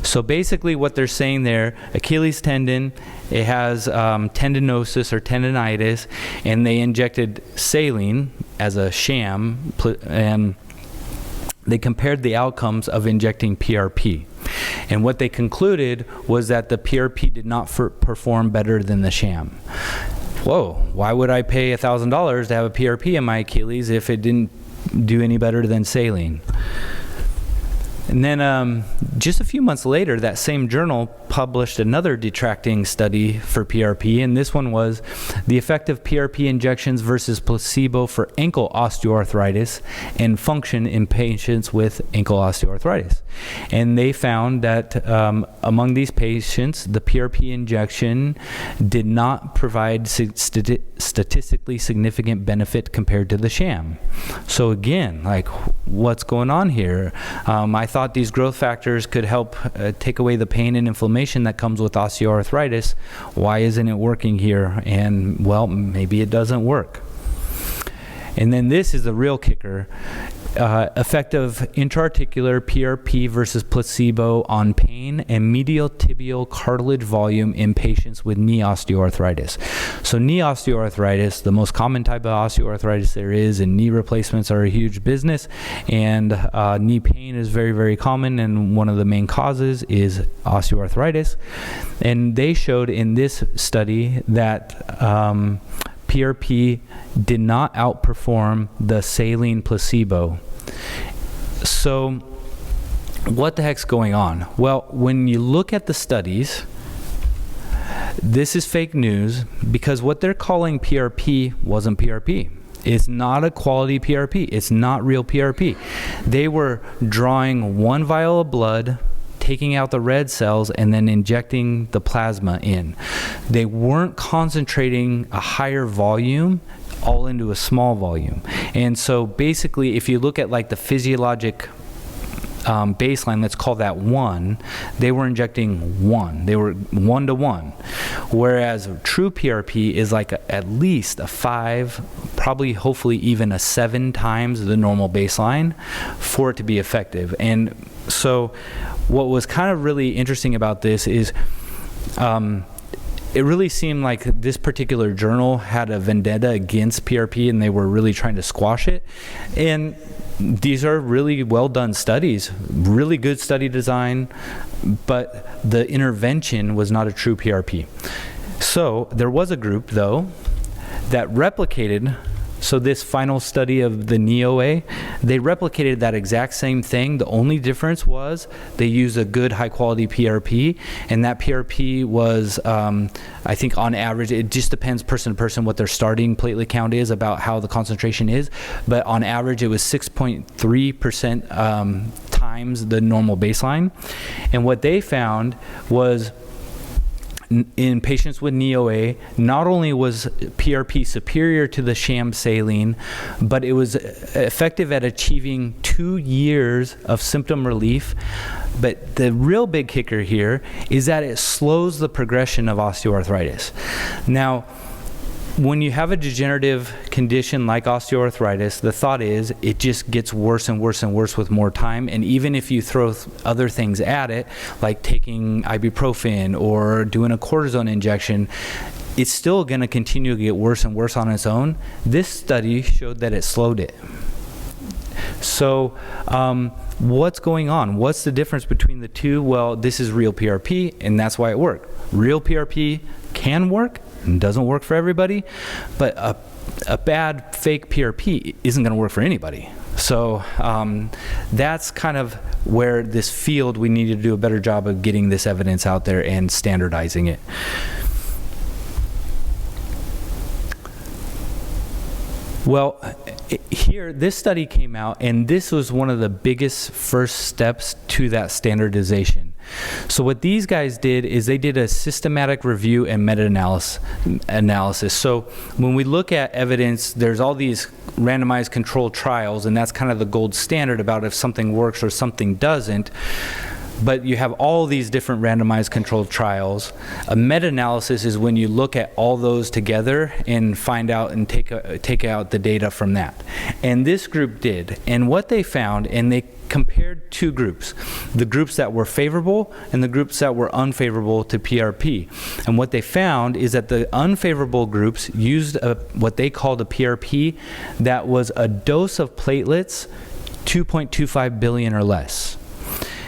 So basically what they're saying there, Achilles tendon, it has tendinosis or tendinitis, and they injected saline as a sham, and they compared the outcomes of injecting PRP. And what they concluded was that the PRP did not perform better than the sham. Whoa, why would I pay $1,000 to have a PRP in my Achilles if it didn't do any better than saline? And then just a few months later, that same journal published another detracting study for PRP, and this one was the effect of PRP injections versus placebo for ankle osteoarthritis and function in patients with ankle osteoarthritis. And they found that among these patients, the PRP injection did not provide statistically significant benefit compared to the sham. So again, like, what's going on here? I thought these growth factors could help take away the pain and inflammation that comes with osteoarthritis. Why isn't it working here? And well, maybe it doesn't work. And then this is the real kicker. Effective intra-articular PRP versus placebo on pain and medial tibial cartilage volume in patients with knee osteoarthritis. So knee osteoarthritis, the most common type of osteoarthritis there is, and knee replacements are a huge business, and knee pain is very, very common, and one of the main causes is osteoarthritis. And they showed in this study that PRP did not outperform the saline placebo. So what the heck's going on? Well, when you look at the studies, this is fake news, because what they're calling PRP wasn't PRP. It's not a quality PRP. It's not real PRP. They were drawing one vial of blood, taking out the red cells, and then injecting the plasma in. They weren't concentrating a higher volume all into a small volume. And so basically, if you look at like the physiologic baseline, let's call that 1, they were injecting 1. They were 1 to 1. Whereas true PRP is like at least a 5, probably hopefully even a 7 times the normal baseline for it to be effective. And so what was kind of really interesting about this is it really seemed like this particular journal had a vendetta against PRP, and they were really trying to squash it. And these are really well done studies, really good study design, but the intervention was not a true PRP. So there was a group, though, that replicated. So this final study of the NEOA, they replicated that exact same thing. The only difference was they used a good high-quality PRP, and that PRP was, I think on average, it just depends person to person what their starting platelet count is, about how the concentration is, but on average it was 6.3% times the normal baseline. And what they found was, in patients with NEOA, not only was PRP superior to the sham saline, but it was effective at achieving 2 years of symptom relief. But the real big kicker here is that it slows the progression of osteoarthritis. Now, when you have a degenerative condition like osteoarthritis, the thought is it just gets worse and worse and worse with more time. And even if you throw other things at it, like taking ibuprofen or doing a cortisone injection, it's still going to continue to get worse and worse on its own. This study showed that it slowed it. So what's going on? What's the difference between the two? Well, this is real PRP, and that's why it worked. Real PRP can work and doesn't work for everybody, but a bad fake PRP isn't going to work for anybody. So that's kind of where this field, we need to do a better job of getting this evidence out there and standardizing it. Well, here, this study came out, and this was one of the biggest first steps to that standardization. So what these guys did is they did a systematic review and meta-analysis. So when we look at evidence, there's all these randomized controlled trials, and that's kind of the gold standard about if something works or something doesn't. But you have all these different randomized controlled trials. A meta-analysis is when you look at all those together and find out and take out the data from that. And this group did. And what they found, and they compared two groups, the groups that were favorable and the groups that were unfavorable to PRP. And what they found is that the unfavorable groups used what they called a PRP that was a dose of platelets 2.25 billion or less.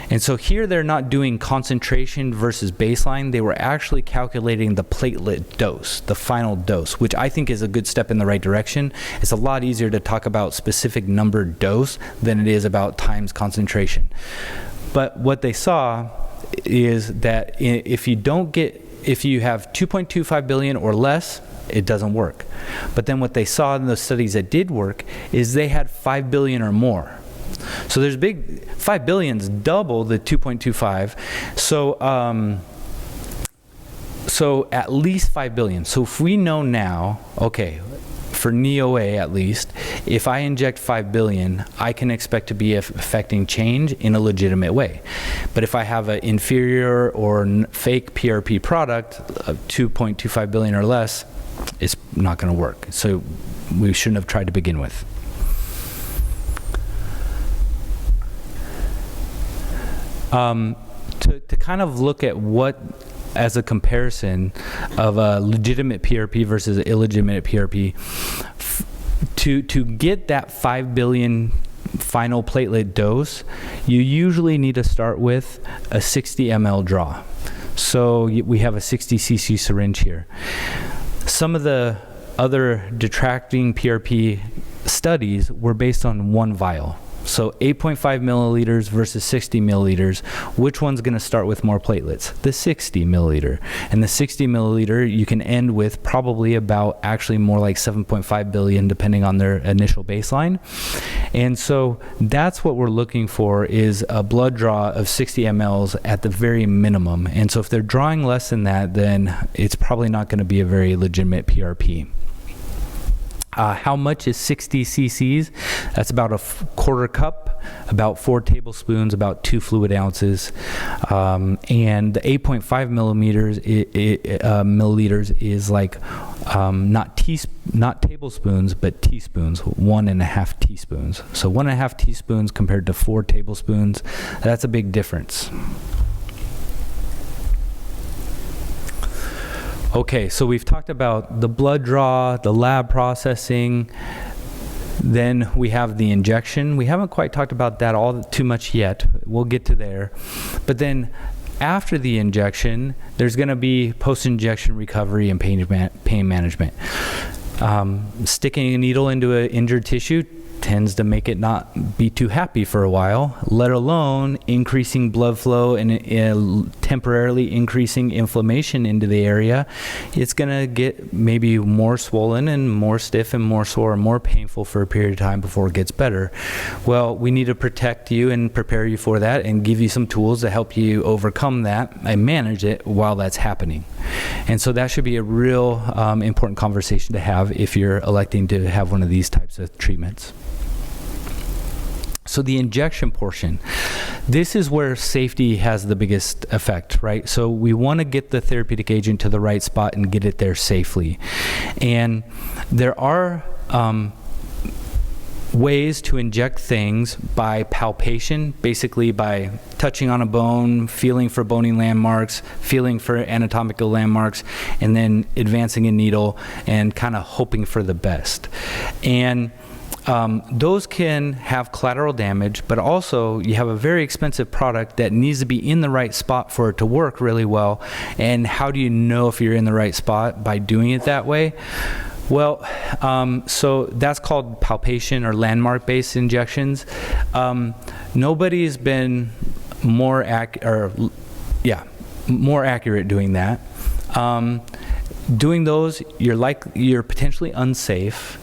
And so here they're not doing concentration versus baseline. They were actually calculating the platelet dose, the final dose, which I think is a good step in the right direction. It's a lot easier to talk about specific numbered dose than it is about times concentration. But what they saw is that if you have 2.25 billion or less, it doesn't work. But then what they saw in those studies that did work is they had 5 billion or more. So there's 5 billion's double the 2.25. So at least 5 billion. So if we know now, okay, for knee-OA at least, if I inject 5 billion, I can expect to be affecting change in a legitimate way. But if I have an inferior or fake PRP product of 2.25 billion or less, it's not going to work. So we shouldn't have tried to begin with. To kind of look at what, as a comparison of a legitimate PRP versus an illegitimate PRP, to get that 5 billion final platelet dose, you usually need to start with a 60 ml draw. So we have a 60 cc syringe here. Some of the other detracting PRP studies were based on one vial. So 8.5 milliliters versus 60 milliliters, which one's going to start with more platelets? The 60 milliliter. And the 60 milliliter you can end with probably about actually more like 7.5 billion depending on their initial baseline. And so that's what we're looking for, is a blood draw of 60 mLs at the very minimum. And so if they're drawing less than that, then it's probably not going to be a very legitimate PRP. How much is 60 cc's? That's about a quarter cup, about 4 tablespoons, about 2 fluid ounces. And the 8.5 milliliters is like not tablespoons, but teaspoons, 1.5 teaspoons. So 1.5 teaspoons compared to 4 tablespoons, that's a big difference. Okay, so we've talked about the blood draw, the lab processing, then we have the injection. We haven't quite talked about that all too much yet. We'll get to there. But then after the injection, there's going to be post-injection recovery and pain management. Sticking a needle into an injured tissue tends to make it not be too happy for a while, let alone increasing blood flow and temporarily increasing inflammation into the area. It's going to get maybe more swollen and more stiff and more sore and more painful for a period of time before it gets better. Well, we need to protect you and prepare you for that and give you some tools to help you overcome that and manage it while that's happening. And so that should be a real important conversation to have if you're electing to have one of these types of treatments. So the injection portion, this is where safety has the biggest effect, right? So we want to get the therapeutic agent to the right spot and get it there safely. And there are ways to inject things by palpation, basically by touching on a bone, feeling for bony landmarks, feeling for anatomical landmarks, and then advancing a needle and kind of hoping for the best. And those can have collateral damage, but also you have a very expensive product that needs to be in the right spot for it to work really well. And how do you know if you're in the right spot? By doing it that way. Well, so that's called palpation or landmark-based injections. Nobody's been more accurate doing that. Doing those, you're potentially unsafe.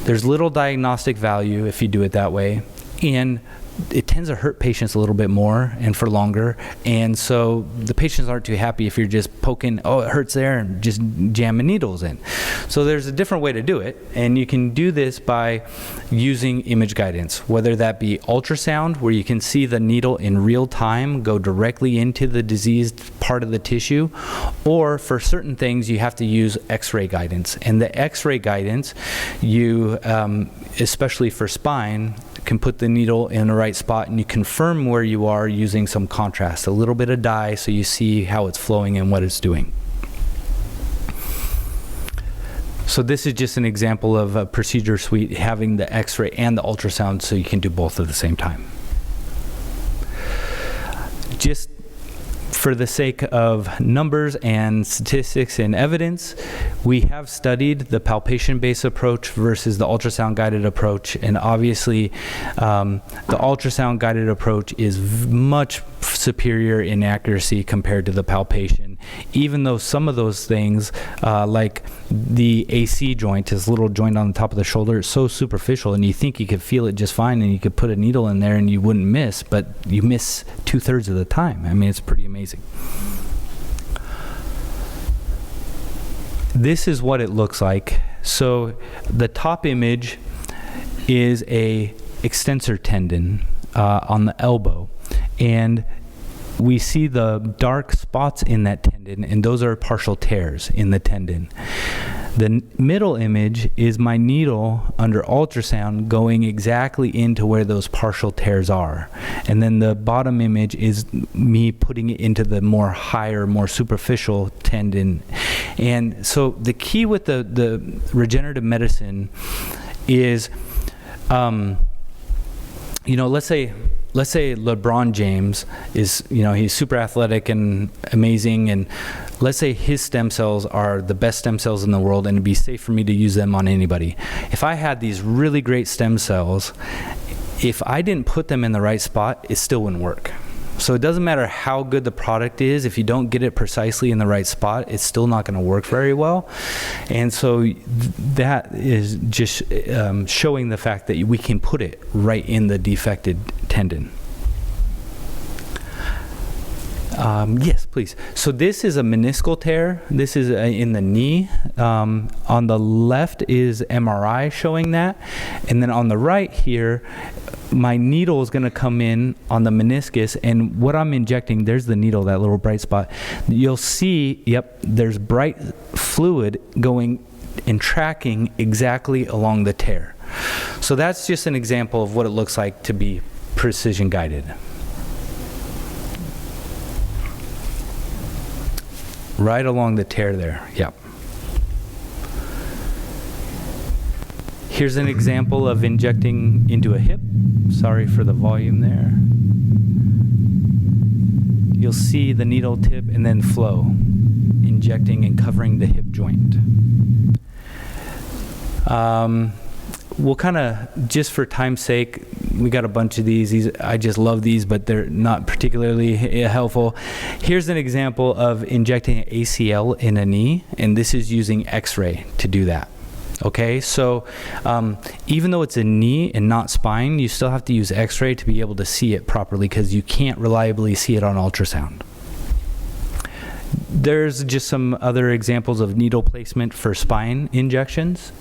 There's little diagnostic value if you do it that way, and it tends to hurt patients a little bit more and for longer, and so the patients aren't too happy if you're just poking, oh, it hurts there, and just jamming needles in. So there's a different way to do it, and you can do this by using image guidance, whether that be ultrasound, where you can see the needle in real time go directly into the diseased part of the tissue, or for certain things you have to use x-ray guidance. And the x-ray guidance, you especially for spine, can put the needle in the right spot, and you confirm where you are using some contrast, a little bit of dye, so you see how it's flowing and what it's doing. So this is just an example of a procedure suite having the x-ray and the ultrasound, so you can do both at the same time. Just for the sake of numbers and statistics and evidence, we have studied the palpation-based approach versus the ultrasound-guided approach, and obviously the ultrasound-guided approach is much superior in accuracy compared to the palpation, even though some of those things, like the AC joint, this little joint on the top of the shoulder, is so superficial, and you think you could feel it just fine, and you could put a needle in there and you wouldn't miss, but you miss 2/3 of the time. I mean, it's pretty amazing. This is what it looks like. So the top image is a extensor tendon on the elbow, and we see the dark spots in that tendon, and those are partial tears in the tendon. The middle image is my needle under ultrasound going exactly into where those partial tears are. And then the bottom image is me putting it into the more higher, more superficial tendon. And so the key with the regenerative medicine is, let's say LeBron James is, he's super athletic and amazing, and let's say his stem cells are the best stem cells in the world, and it'd be safe for me to use them on anybody. If I had these really great stem cells, if I didn't put them in the right spot, it still wouldn't work. So it doesn't matter how good the product is, if you don't get it precisely in the right spot, it's still not going to work very well. And so that is just showing the fact that we can put it right in the defected tendon. Yes, please. So this is a meniscal tear. This is in the knee. On the left is MRI showing that. And then on the right here, my needle is going to come in on the meniscus, and what I'm injecting, there's the needle, that little bright spot. You'll see, there's bright fluid going and tracking exactly along the tear. So that's just an example of what it looks like to be precision guided. Right along the tear there, Here's an example of injecting into a hip. Sorry for the volume there. You'll see the needle tip and then flow, injecting and covering the hip joint. We'll kind of, just for time's sake, we got a bunch of these. I just love these, but they're not particularly helpful. Here's an example of injecting an ACL in a knee, and this is using X-ray to do that. Okay, so even though it's a knee and not spine, you still have to use X-ray to be able to see it properly, because you can't reliably see it on ultrasound. There's just some other examples of needle placement for spine injections.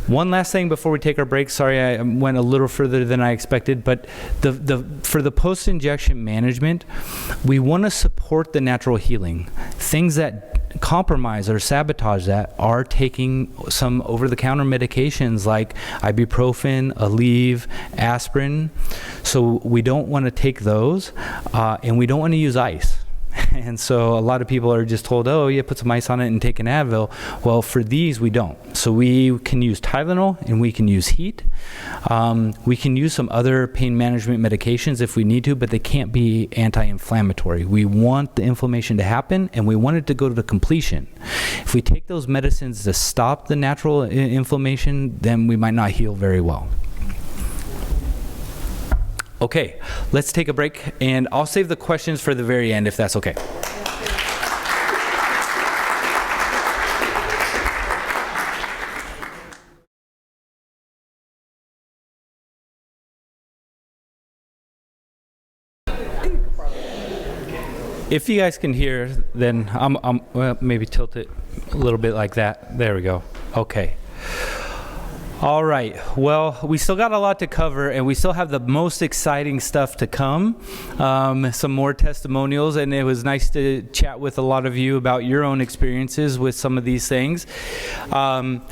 One last thing before we take our break. Sorry, I went a little further than I expected, but for the post-injection management, we want to support the natural healing. Things that compromise or sabotage that are taking some over-the-counter medications like ibuprofen, Aleve, aspirin. So we don't want to take those, and we don't want to use ice. And so a lot of people are just told, oh, yeah, put some ice on it and take an Advil. Well, for these, we don't. So we can use Tylenol and we can use heat. We can use some other pain management medications if we need to, but they can't be anti-inflammatory. We want the inflammation to happen, and we want it to go to the completion. If we take those medicines to stop the natural inflammation, then we might not heal very well. Okay, let's take a break, and I'll save the questions for the very end if that's okay. If you guys can hear, then well, maybe tilt it a little bit like that. There we go. Okay. All right, well, we still got a lot to cover, and we still have the most exciting stuff to come, some more testimonials, and it was nice to chat with a lot of you about your own experiences with some of these things. So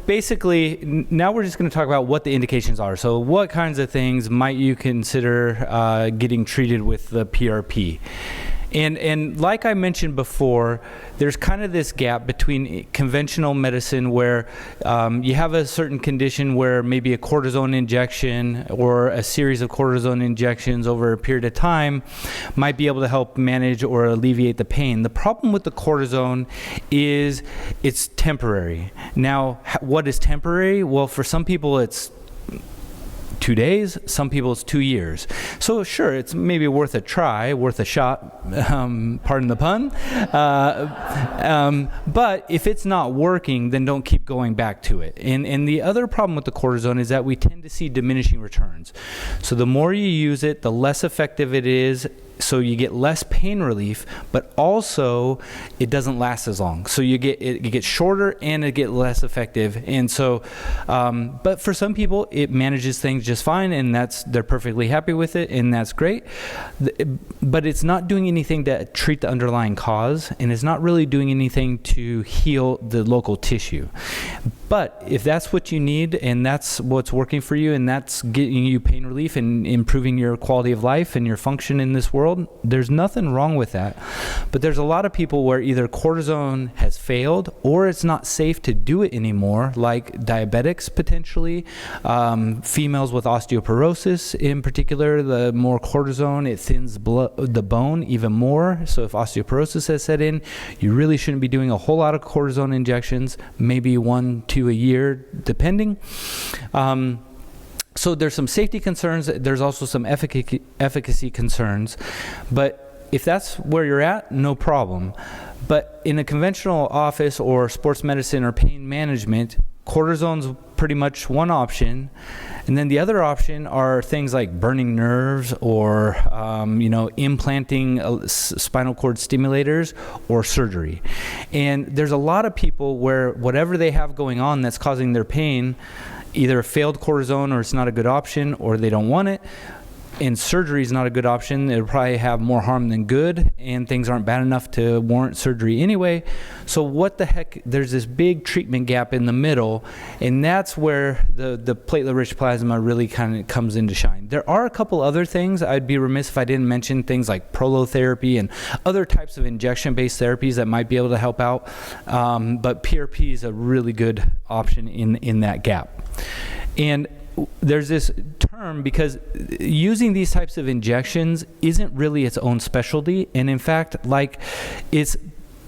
basically, now we're just going to talk about what the indications are. So what kinds of things might you consider getting treated with the PRP? And like I mentioned before, there's kind of this gap between conventional medicine where you have a certain condition where maybe a cortisone injection or a series of cortisone injections over a period of time might be able to help manage or alleviate the pain. The problem with the cortisone is it's temporary. Now, what is temporary? Well, for some people it's 2 days, some people it's 2 years. So sure, it's maybe worth a try, worth a shot, pardon the pun. But if it's not working, then don't keep going back to it. And the other problem with the cortisone is that we tend to see diminishing returns. So the more you use it, the less effective it is. So you get less pain relief, but also it doesn't last as long. So you get shorter and it gets less effective. And so, but for some people, it manages things just fine, and they're perfectly happy with it, and that's great. But it's not doing anything to treat the underlying cause, and it's not really doing anything to heal the local tissue. But if that's what you need, and that's what's working for you, and that's getting you pain relief and improving your quality of life and your function in this world, there's nothing wrong with that. But there's a lot of people where either cortisone has failed or it's not safe to do it anymore, like diabetics potentially, females with osteoporosis in particular. The more cortisone, it thins the bone even more. So if osteoporosis has set in, you really shouldn't be doing a whole lot of cortisone injections, maybe 1-2 a year, depending. So there's some safety concerns. There's also some efficacy concerns. But if that's where you're at, no problem. But in a conventional office or sports medicine or pain management, cortisone's pretty much one option. And then the other option are things like burning nerves or, implanting spinal cord stimulators or surgery. And there's a lot of people where whatever they have going on that's causing their pain, either failed cortisone or it's not a good option or they don't want it, and surgery is not a good option. It'll probably have more harm than good, and things aren't bad enough to warrant surgery anyway. So what the heck, there's this big treatment gap in the middle, and that's where the platelet-rich plasma really kind of comes into shine. There are a couple other things. I'd be remiss if I didn't mention things like prolotherapy and other types of injection-based therapies that might be able to help out, but PRP is a really good option in that gap. And there's this term because using these types of injections isn't really its own specialty, and in fact, it's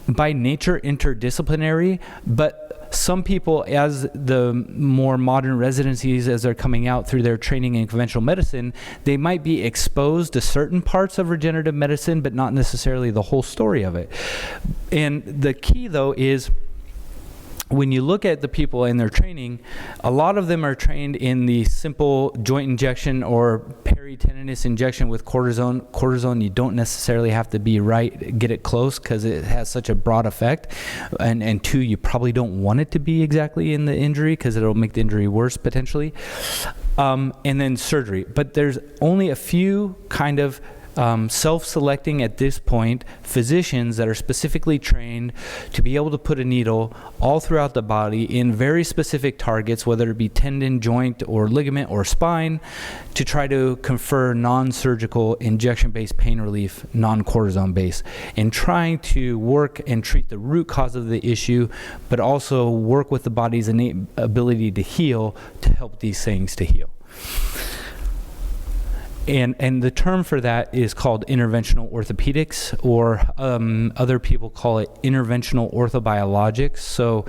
by nature interdisciplinary, but some people, as the more modern residencies, as they're coming out through their training in conventional medicine, they might be exposed to certain parts of regenerative medicine, but not necessarily the whole story of it. And the key, though, is when you look at the people in their training, a lot of them are trained in the simple joint injection or peritendinous injection with cortisone. Cortisone, you don't necessarily have to get it close because it has such a broad effect. And two, you probably don't want it to be exactly in the injury because it'll make the injury worse potentially. And then surgery. But there's only a few kind of self-selecting at this point physicians that are specifically trained to be able to put a needle all throughout the body in very specific targets, whether it be tendon, joint, or ligament, or spine, to try to confer non-surgical injection-based pain relief, non-cortisone-based, and trying to work and treat the root cause of the issue, but also work with the body's innate ability to heal to help these things to heal. And the term for that is called interventional orthopedics, or other people call it interventional orthobiologics. So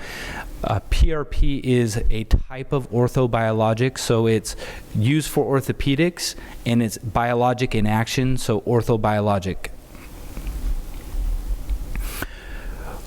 PRP is a type of orthobiologics, so it's used for orthopedics, and it's biologic in action, so orthobiologic.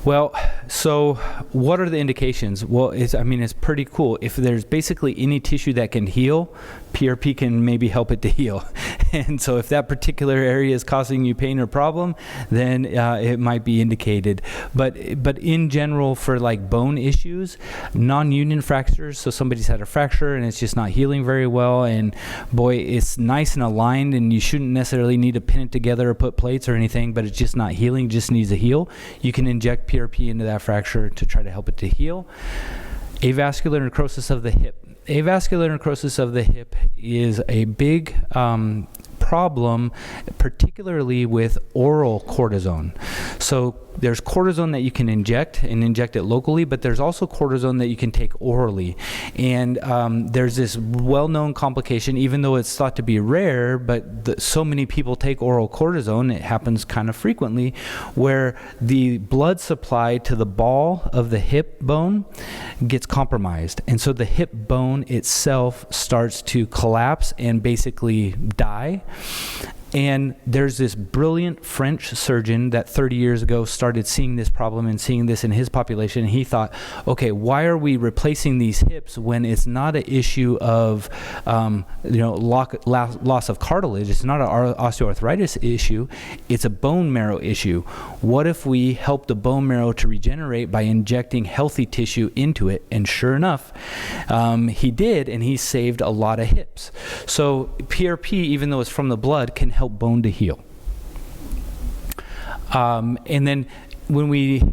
Well, so what are the indications? Well, it's pretty cool. If there's basically any tissue that can heal, PRP can maybe help it to heal. And so if that particular area is causing you pain or problem, then it might be indicated. But in general, for like bone issues, non-union fractures, so somebody's had a fracture and it's just not healing very well, and boy, it's nice and aligned, and you shouldn't necessarily need to pin it together or put plates or anything, but it's just not healing, just needs to heal. You can inject PRP into that fracture to try to help it to heal. Avascular necrosis of the hip. Avascular necrosis of the hip is a big problem, particularly with oral cortisone. So there's cortisone that you can inject it locally, but there's also cortisone that you can take orally. And there's this well-known complication, even though it's thought to be rare, but so many people take oral cortisone, it happens kind of frequently, where the blood supply to the ball of the hip bone gets compromised. And so the hip bone itself starts to collapse and basically die. And there's this brilliant French surgeon that 30 years ago started seeing this problem and seeing this in his population. And he thought, okay, why are we replacing these hips when it's not an issue of loss of cartilage? It's not an osteoarthritis issue. It's a bone marrow issue. What if we help the bone marrow to regenerate by injecting healthy tissue into it? And sure enough, he did, and he saved a lot of hips. So PRP, even though it's from the blood, can help bone to heal. And then when we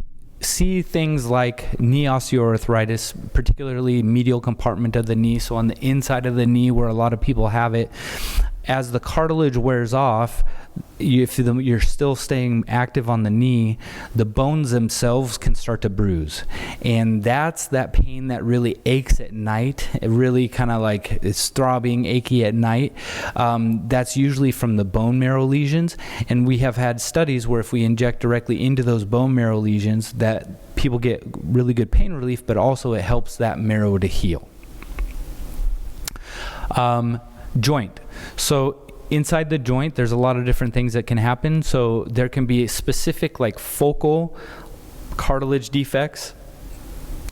see things like knee osteoarthritis, particularly medial compartment of the knee, so on the inside of the knee where a lot of people have it, as the cartilage wears off, if you're still staying active on the knee, the bones themselves can start to bruise. And that's that pain that really aches at night. It really kind of like it's throbbing, achy at night. That's usually from the bone marrow lesions. And we have had studies where if we inject directly into those bone marrow lesions, that people get really good pain relief, but also it helps that marrow to heal. Joint. So inside the joint, there's a lot of different things that can happen. So there can be specific like focal cartilage defects,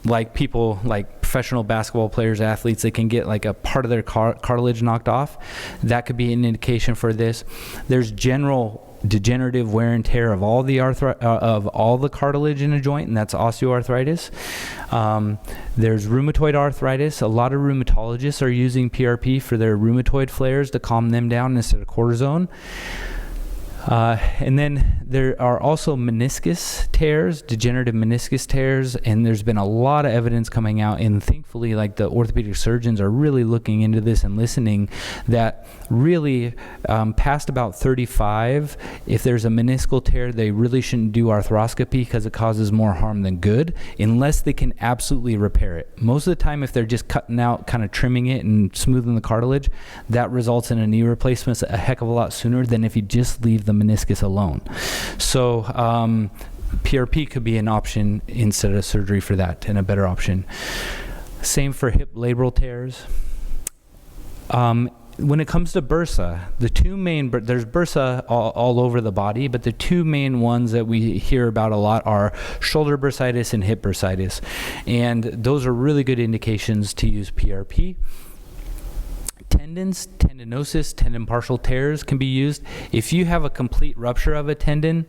like people like professional basketball players, athletes, they can get like a part of their cartilage knocked off. That could be an indication for this. There's general degenerative wear and tear of all the cartilage in a joint, and that's osteoarthritis. There's rheumatoid arthritis. A lot of rheumatologists are using PRP for their rheumatoid flares to calm them down instead of cortisone. And then there are also meniscus tears, degenerative meniscus tears, and there's been a lot of evidence coming out, and thankfully like the orthopedic surgeons are really looking into this and listening, that really past about 35, if there's a meniscal tear, they really shouldn't do arthroscopy because it causes more harm than good unless they can absolutely repair it. Most of the time, if they're just cutting out, kind of trimming it and smoothing the cartilage, that results in a knee replacement a heck of a lot sooner than if you just leave the meniscus alone. So PRP could be an option instead of surgery for that, and a better option. Same for hip labral tears. When it comes to bursa, the two main, there's bursa all over the body, but the two main ones that we hear about a lot are shoulder bursitis and hip bursitis. And those are really good indications to use PRP. Tendons, tendinosis, tendon partial tears can be used. If you have a complete rupture of a tendon,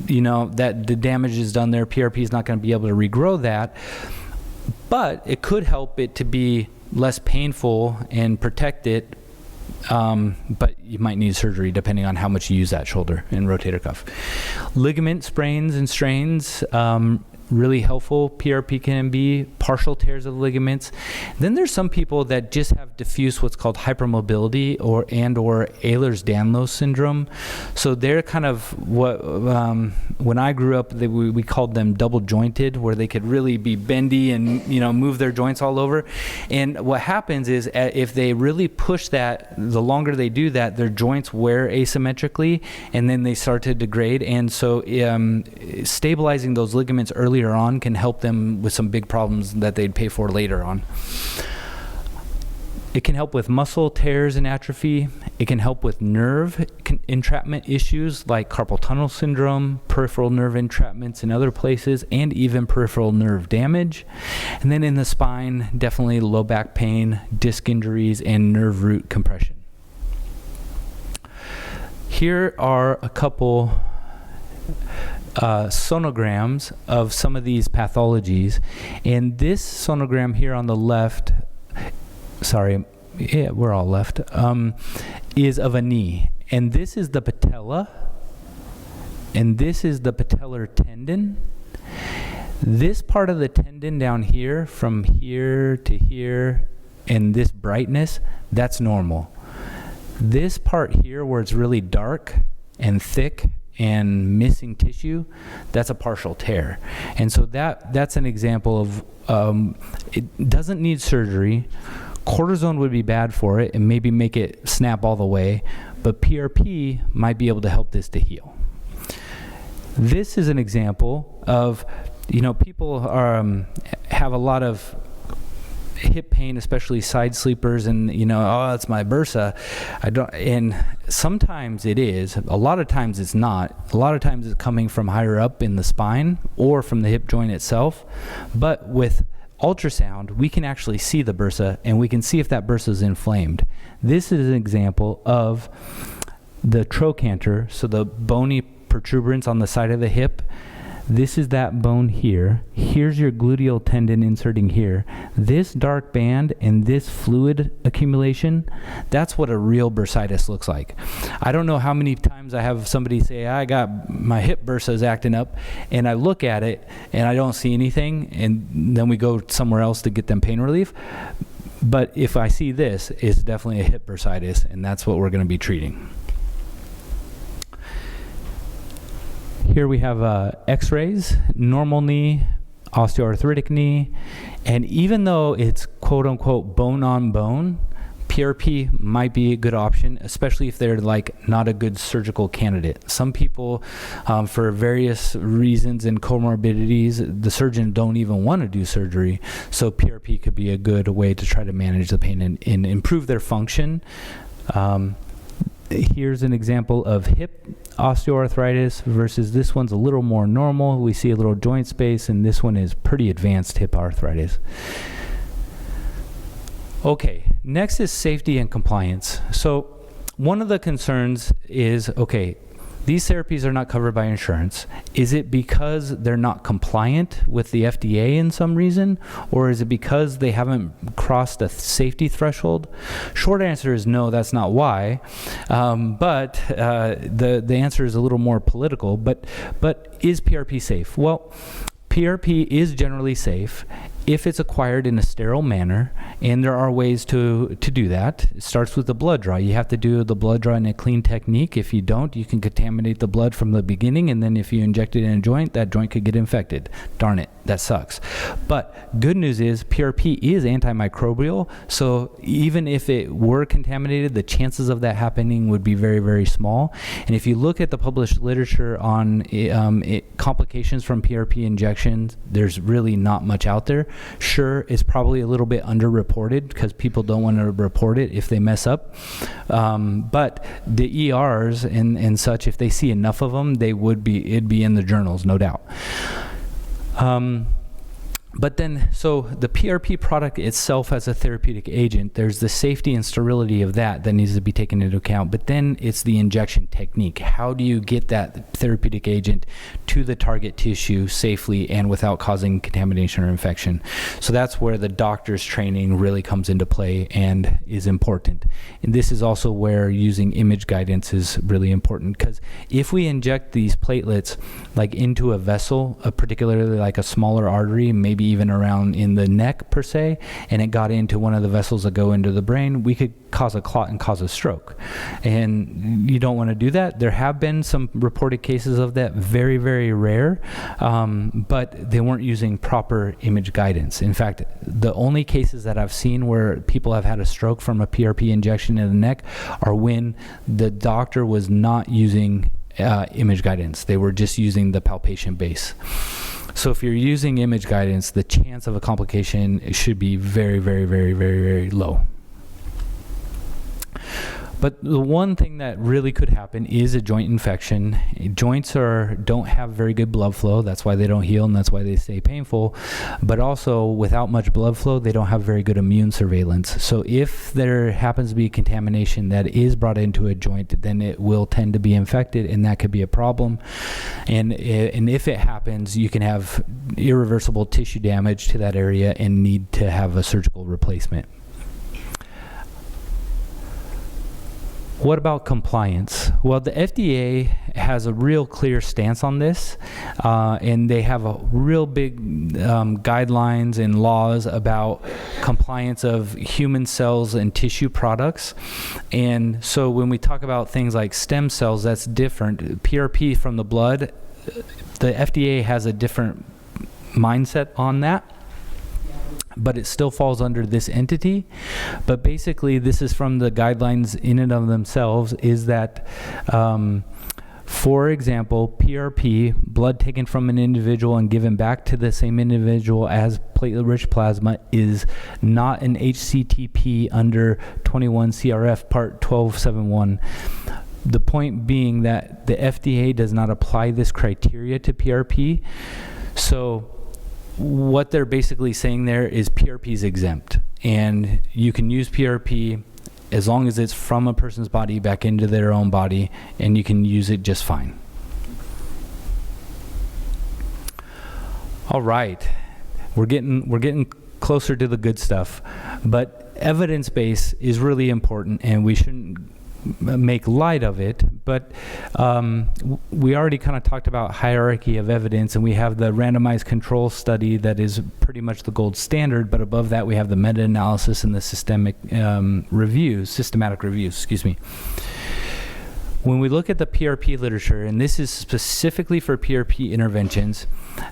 that the damage is done there. PRP is not going to be able to regrow that, but it could help it to be less painful and protect it but you might need surgery depending on how much you use that shoulder and rotator cuff. Ligament sprains and strains, really helpful. PRP can be partial tears of ligaments. Then there's some people that just have diffuse what's called hypermobility or Ehlers-Danlos syndrome. So they're kind of what when I grew up, we called them double jointed, where they could really be bendy and move their joints all over. And what happens is if they really push that, the longer they do that, their joints wear asymmetrically, and then they start to degrade. And so stabilizing those ligaments earlier on can help them with some big problems that they'd pay for later on. It can help with muscle tears and atrophy. It can help with nerve entrapment issues like carpal tunnel syndrome, peripheral nerve entrapments in other places, and even peripheral nerve damage. And then in the spine, definitely low back pain, disc injuries, and nerve root compression. Here are a couple sonograms of some of these pathologies, and this sonogram here on the left, we're all left, is of a knee, and this is the patella, and this is the patellar tendon. This part of the tendon down here, from here to here, and this brightness, that's normal. This part here where it's really dark and thick and missing tissue, that's a partial tear. And so that's an example of it doesn't need surgery. Cortisone would be bad for it and maybe make it snap all the way, but PRP might be able to help this to heal. This is an example of, people have a lot of hip pain, especially side sleepers, and it's my bursa. And sometimes it is, a lot of times it's not. A lot of times it's coming from higher up in the spine or from the hip joint itself. But with ultrasound, we can actually see the bursa, and we can see if that bursa is inflamed. This is an example of the trochanter, so the bony protuberance on the side of the hip. This is that bone here. Here's your gluteal tendon inserting here. This dark band and this fluid accumulation, that's what a real bursitis looks like. I don't know how many times I have somebody say, I got my hip bursa's acting up, and I look at it and I don't see anything, and then we go somewhere else to get them pain relief. But if I see this, it's definitely a hip bursitis, and that's what we're going to be treating. Here we have x-rays, normal knee, osteoarthritic knee, and even though it's quote unquote bone on bone, PRP might be a good option, especially if they're not a good surgical candidate. Some people, for various reasons and comorbidities, the surgeon don't even want to do surgery. So PRP could be a good way to try to manage the pain and improve their function. Here's an example of hip osteoarthritis versus this one's a little more normal. We see a little joint space, and this one is pretty advanced hip arthritis. Okay, next is safety and compliance. So one of the concerns is, these therapies are not covered by insurance. Is it because they're not compliant with the FDA in some reason, or is it because they haven't crossed a safety threshold? Short answer is no, that's not why. But the answer is a little more political. But is PRP safe? Well, PRP is generally safe if it's acquired in a sterile manner, and there are ways to do that. It starts with the blood draw. You have to do the blood draw in a clean technique. If you don't, you can contaminate the blood from the beginning, and then if you inject it in a joint, that joint could get infected. Darn it, that sucks. But good news is PRP is antimicrobial, so even if it were contaminated, the chances of that happening would be very, very small. And if you look at the published literature on complications from PRP injections, there's really not much out there. Sure, it's probably a little bit underreported because people don't want to report it if they mess up. But the ERs and such, if they see enough of them, it'd be in the journals, no doubt. But then, so the PRP product itself as a therapeutic agent, there's the safety and sterility of that needs to be taken into account. But then it's the injection technique. How do you get that therapeutic agent to the target tissue safely and without causing contamination or infection? So that's where the doctor's training really comes into play and is important. And this is also where using image guidance is really important, because if we inject these platelets like into a vessel, particularly like a smaller artery, maybe even around in the neck per se, and it got into one of the vessels that go into the brain, we could cause a clot and cause a stroke. And you don't want to do that. There have been some reported cases of that, very, very rare, but they weren't using proper image guidance. In fact, the only cases that I've seen where people have had a stroke from a PRP injection in the neck are when the doctor was not using image guidance. They were just using the palpation base. So if you're using image guidance, the chance of a complication should be very, very, very, very, very low. But the one thing that really could happen is a joint infection. Joints don't have very good blood flow. That's why they don't heal, and that's why they stay painful. But also, without much blood flow, they don't have very good immune surveillance. So if there happens to be contamination that is brought into a joint, then it will tend to be infected, and that could be a problem. And if it happens, you can have irreversible tissue damage to that area and need to have a surgical replacement. What about compliance? Well, the FDA has a real clear stance on this, and they have a real big guidelines and laws about compliance of human cells and tissue products. And so when we talk about things like stem cells, that's different. PRP from the blood, the FDA has a different mindset on that, but it still falls under this entity. But basically, this is from the guidelines in and of themselves, is that, for example, PRP, blood taken from an individual and given back to the same individual as platelet-rich plasma, is not an HCTP under 21 CRF Part 1271. The point being that the FDA does not apply this criteria to PRP. So what they're basically saying there is PRP is exempt, and you can use PRP as long as it's from a person's body back into their own body, and you can use it just fine. All right, we're getting closer to the good stuff, but evidence base is really important, and we shouldn't make light of it. But we already kind of talked about hierarchy of evidence, and we have the randomized control study that is pretty much the gold standard, but above that we have the meta-analysis and the systematic reviews. When we look at the PRP literature, and this is specifically for PRP interventions,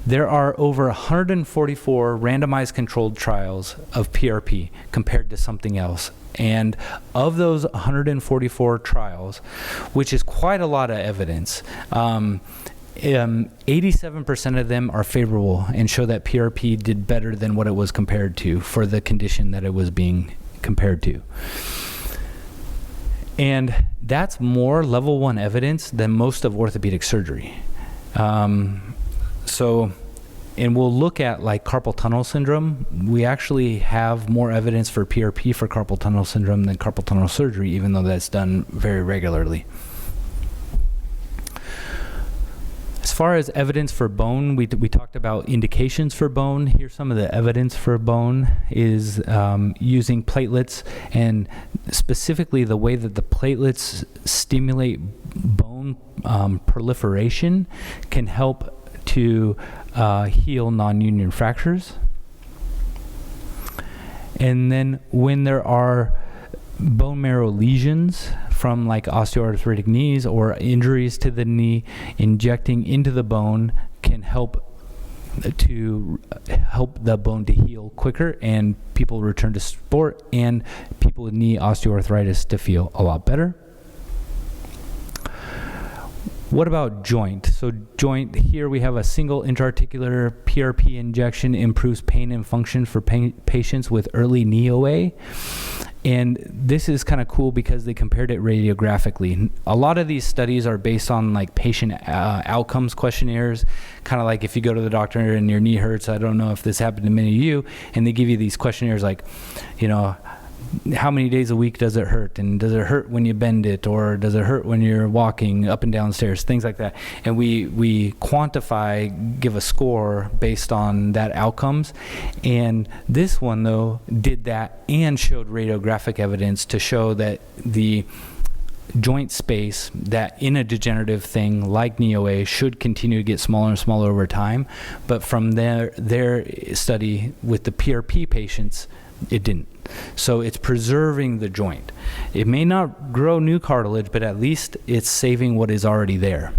there are over 144 randomized controlled trials of PRP compared to something else. And of those 144 trials, which is quite a lot of evidence, 87% of them are favorable and show that PRP did better than what it was compared to for the condition that it was being compared to. And that's more level 1 evidence than most of orthopedic surgery. And we'll look at like carpal tunnel syndrome. We actually have more evidence for PRP for carpal tunnel syndrome than carpal tunnel surgery, even though that's done very regularly. As far as evidence for bone, we talked about indications for bone. Here's some of the evidence for bone is using platelets, and specifically the way that the platelets stimulate bone proliferation can help to heal non-union fractures. And then when there are bone marrow lesions from like osteoarthritic knees or injuries to the knee, injecting into the bone can help the bone to heal quicker, and people return to sport, and people with knee osteoarthritis to feel a lot better. What about joint? So joint, here we have a single intra-articular PRP injection improves pain and function for patients with early knee OA. And this is kind of cool because they compared it radiographically. A lot of these studies are based on like patient outcomes questionnaires, kind of like if you go to the doctor and your knee hurts. I don't know if this happened to many of you, and they give you these questionnaires like, you know, how many days a week does it hurt? And does it hurt when you bend it? Or does it hurt when you're walking up and down stairs? Things like that. And we quantify, give a score based on that outcomes. And this one, though, did that and showed radiographic evidence to show that the joint space that in a degenerative thing like knee OA should continue to get smaller and smaller over time. But from their study with the PRP patients, it didn't. So it's preserving the joint. It may not grow new cartilage, but at least it's saving what is already there.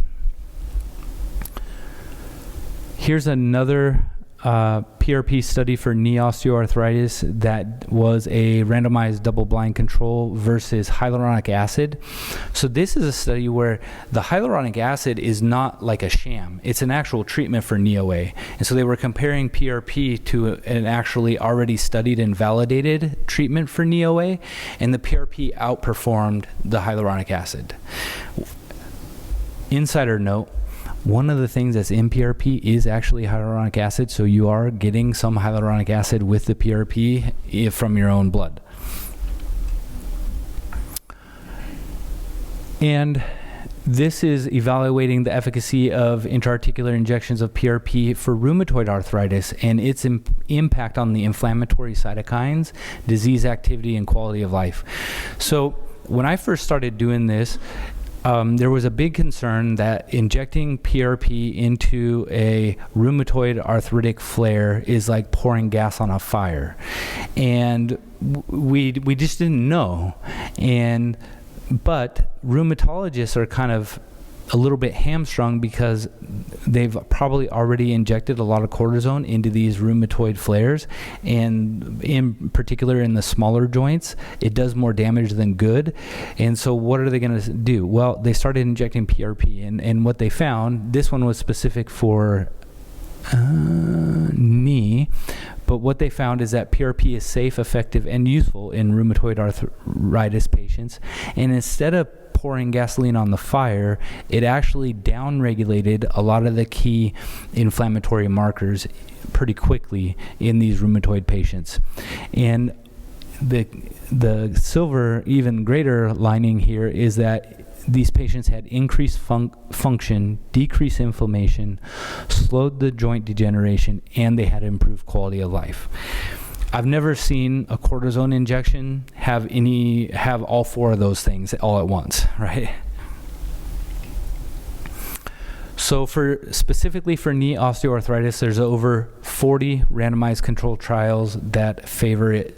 Here's another PRP study for knee osteoarthritis that was a randomized double-blind control versus hyaluronic acid. So this is a study where the hyaluronic acid is not like a sham. It's an actual treatment for knee OA. And so they were comparing PRP to an actually already studied and validated treatment for knee OA, and the PRP outperformed the hyaluronic acid. Insider note, one of the things that's in PRP is actually hyaluronic acid, so you are getting some hyaluronic acid with the PRP from your own blood. And this is evaluating the efficacy of intra-articular injections of PRP for rheumatoid arthritis and its impact on the inflammatory cytokines, disease activity, and quality of life. So when I first started doing this, there was a big concern that injecting PRP into a rheumatoid arthritic flare is like pouring gas on a fire. And we just didn't know. But rheumatologists are kind of a little bit hamstrung because they've probably already injected a lot of cortisone into these rheumatoid flares, and in particular in the smaller joints, it does more damage than good. And so what are they going to do? Well, they started injecting PRP, and what they found, this one was specific for knee, but what they found is that PRP is safe, effective, and useful in rheumatoid arthritis patients. And instead of pouring gasoline on the fire, it actually downregulated a lot of the key inflammatory markers pretty quickly in these rheumatoid patients. And the silver, even greater lining here is that these patients had increased function, decreased inflammation, slowed the joint degeneration, and they had improved quality of life. I've never seen a cortisone injection have all four of those things all at once, right? So specifically for knee osteoarthritis, there's over 40 randomized controlled trials that favor it.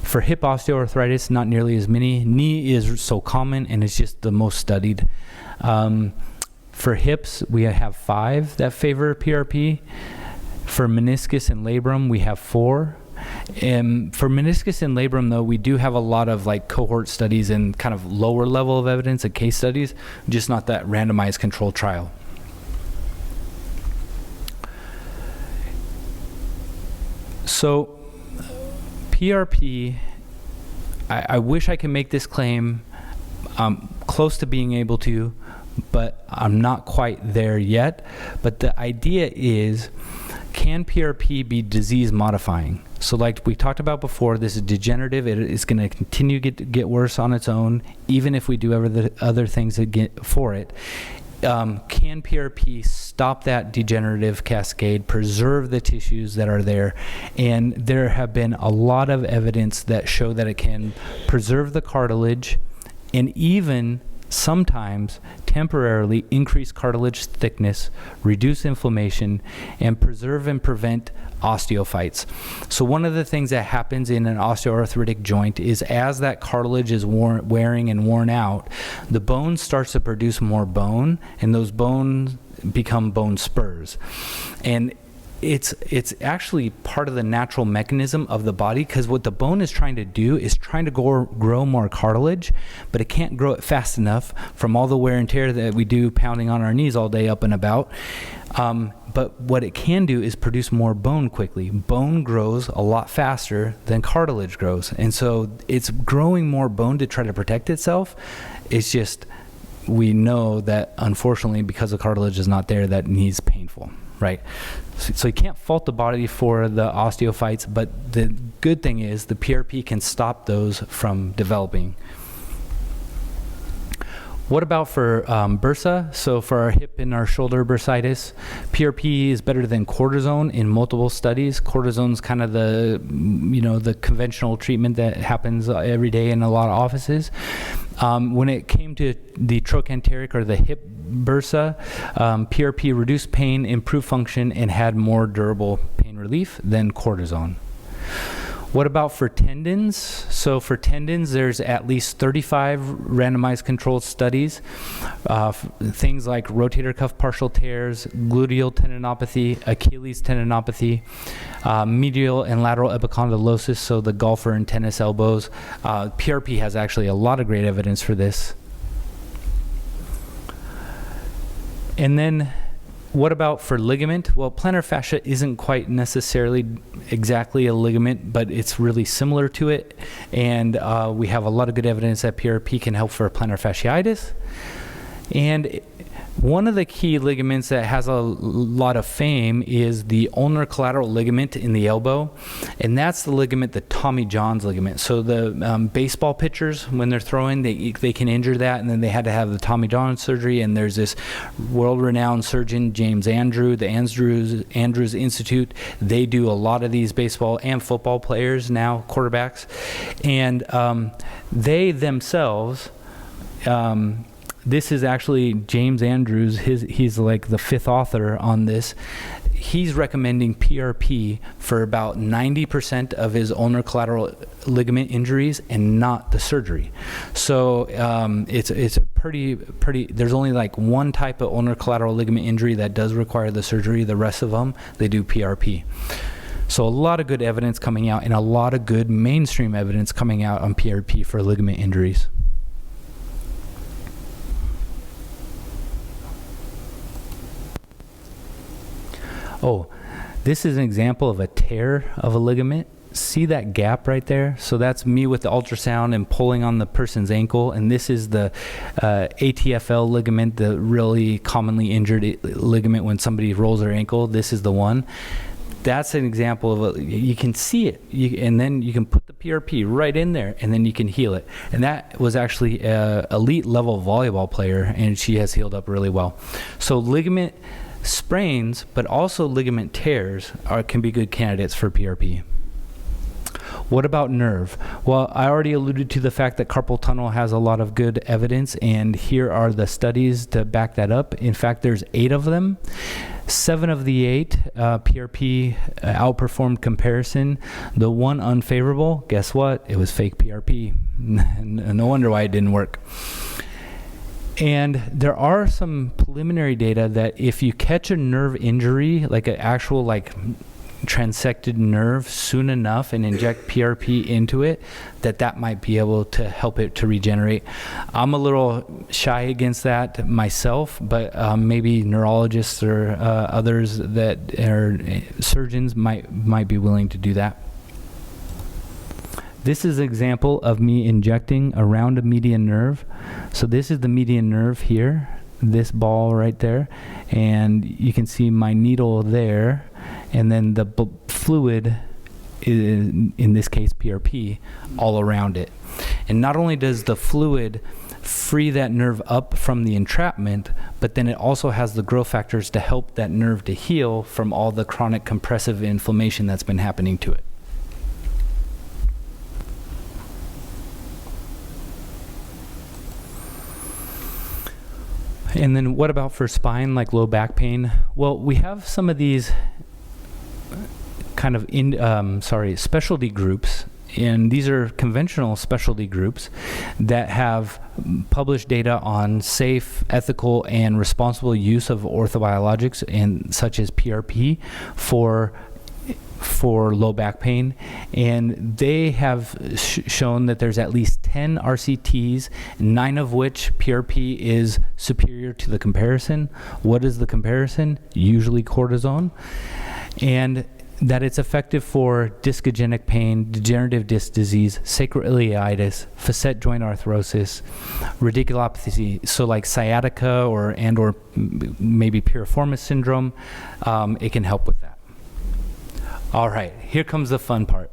For hip osteoarthritis, not nearly as many. Knee is so common and it's just the most studied. For hips, we have 5 that favor PRP. For meniscus and labrum, we have 4. And for meniscus and labrum, though, we do have a lot of like cohort studies and kind of lower level of evidence and case studies, just not that randomized controlled trial. So PRP, I wish I could make this claim. I'm close to being able to, but I'm not quite there yet. But the idea is, can PRP be disease modifying? So like we talked about before, this is degenerative. It is going to continue to get worse on its own, even if we do other things to get for it. Can PRP stop that degenerative cascade, preserve the tissues that are there? And there have been a lot of evidence that show that it can preserve the cartilage and even sometimes temporarily increase cartilage thickness, reduce inflammation, and preserve and prevent osteophytes. So one of the things that happens in an osteoarthritic joint is as that cartilage is wearing and worn out, the bone starts to produce more bone, and those bones become bone spurs. And it's actually part of the natural mechanism of the body, because what the bone is trying to do is trying to grow more cartilage, but it can't grow it fast enough from all the wear and tear that we do pounding on our knees all day up and about. But what it can do is produce more bone quickly. Bone grows a lot faster than cartilage grows. And so it's growing more bone to try to protect itself. It's just, we know that unfortunately, because the cartilage is not there, that needs painful, right? So you can't fault the body for the osteophytes, but the good thing is the PRP can stop those from developing. What about for bursa? So for our hip and our shoulder bursitis, PRP is better than cortisone in multiple studies. Cortisone's kind of the, the conventional treatment that happens every day in a lot of offices. When it came to the trochanteric or the hip bursa, PRP reduced pain, improved function, and had more durable pain relief than cortisone. What about for tendons? So for tendons, there's at least 35 randomized controlled studies. Things like rotator cuff partial tears, gluteal tendinopathy, Achilles tendinopathy, medial and lateral epicondylosis, so the golfer and tennis elbows. PRP has actually a lot of great evidence for this. And then what about for ligament? Well, plantar fascia isn't quite necessarily exactly a ligament, but it's really similar to it. And we have a lot of good evidence that PRP can help for plantar fasciitis. And one of the key ligaments that has a lot of fame is the ulnar collateral ligament in the elbow. And that's the ligament, the Tommy John's ligament. So the baseball pitchers, when they're throwing, they can injure that, and then they had to have the Tommy John surgery. And there's this world-renowned surgeon, James Andrew, the Andrews Institute. They do a lot of these baseball and football players now, quarterbacks. And they themselves... this is actually James Andrews. He's like the fifth author on this. He's recommending PRP for about 90% of his ulnar collateral ligament injuries and not the surgery. So it's a pretty. There's only like one type of ulnar collateral ligament injury that does require the surgery. The rest of them, they do PRP. So a lot of good evidence coming out, and a lot of good mainstream evidence coming out on PRP for ligament injuries. Oh, this is an example of a tear of a ligament. See that gap right there? So that's me with the ultrasound and pulling on the person's ankle. And this is the ATFL ligament, the really commonly injured ligament when somebody rolls their ankle. This is the one. That's an example of you can see it. And then you can put the PRP right in there, and then you can heal it. And that was actually an elite level volleyball player, and she has healed up really well. So ligament sprains, but also ligament tears can be good candidates for PRP. What about nerve? Well, I already alluded to the fact that carpal tunnel has a lot of good evidence, and here are the studies to back that up. In fact, there's 8 of them. 7 of the 8 PRP outperformed comparison. The one unfavorable, guess what? It was fake PRP. No wonder why it didn't work. And there are some preliminary data that if you catch a nerve injury, like an actual transected nerve soon enough and inject PRP into it, that might be able to help it to regenerate. I'm a little shy against that myself, but maybe neurologists or others that are surgeons might be willing to do that. This is an example of me injecting around a median nerve. So this is the median nerve here, this ball right there. And you can see my needle there. And then the fluid, in this case PRP, all around it. And not only does the fluid free that nerve up from the entrapment, but then it also has the growth factors to help that nerve to heal from all the chronic compressive inflammation that's been happening to it. And then what about for spine, like low back pain? Well, we have some of these kind of specialty groups, and these are conventional specialty groups that have published data on safe, ethical, and responsible use of orthobiologics, and such as PRP, for low back pain, and they have shown that there's at least 10 RCTs, 9 of which PRP is superior to the comparison. What is the comparison? Usually cortisone. And that it's effective for discogenic pain, degenerative disc disease, sacroiliitis, facet joint arthrosis, radiculopathy, so like sciatica or maybe piriformis syndrome. It can help with that. All right, here comes the fun part.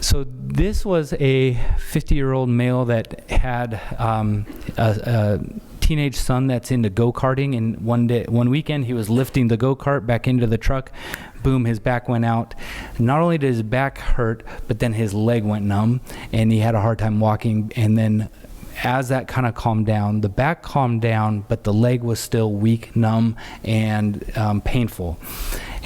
So this was a 50-year-old male that had a teenage son that's into go-karting, and one weekend he was lifting the go-kart back into the truck. Boom, his back went out. Not only did his back hurt, but then his leg went numb, and he had a hard time walking. And then as that kind of calmed down, the back calmed down, but the leg was still weak, numb, and painful.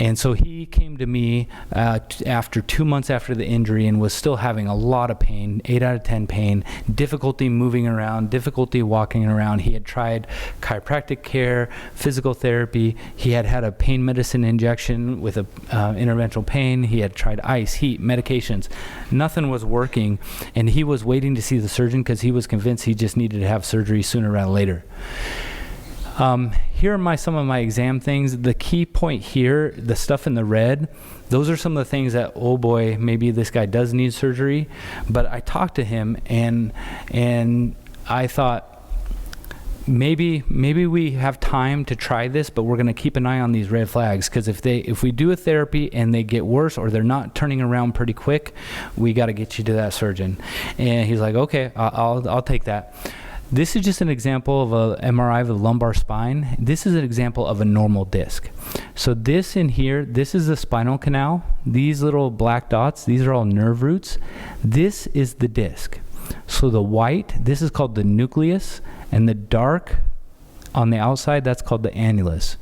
And so he came to me after 2 months after the injury and was still having a lot of pain, 8 out of 10 pain, difficulty moving around, difficulty walking around. He had tried chiropractic care, physical therapy. He had had a pain medicine injection with interventional pain. He had tried ice, heat, medications. Nothing was working, and he was waiting to see the surgeon because he was convinced he just needed to have surgery sooner rather than later. Here are some of my exam things. The key point here, the stuff in the red, those are some of the things that, oh boy, maybe this guy does need surgery. But I talked to him, and I thought, maybe we have time to try this, but we're going to keep an eye on these red flags, because if we do a therapy and they get worse or they're not turning around pretty quick, we got to get you to that surgeon. And he's like, okay, I'll take that. This is just an example of an MRI of the lumbar spine. This is an example of a normal disc. So this in here, this is the spinal canal. These little black dots, these are all nerve roots. This is the disc. So the white, this is called the nucleus, and the dark on the outside, that's called the annulus.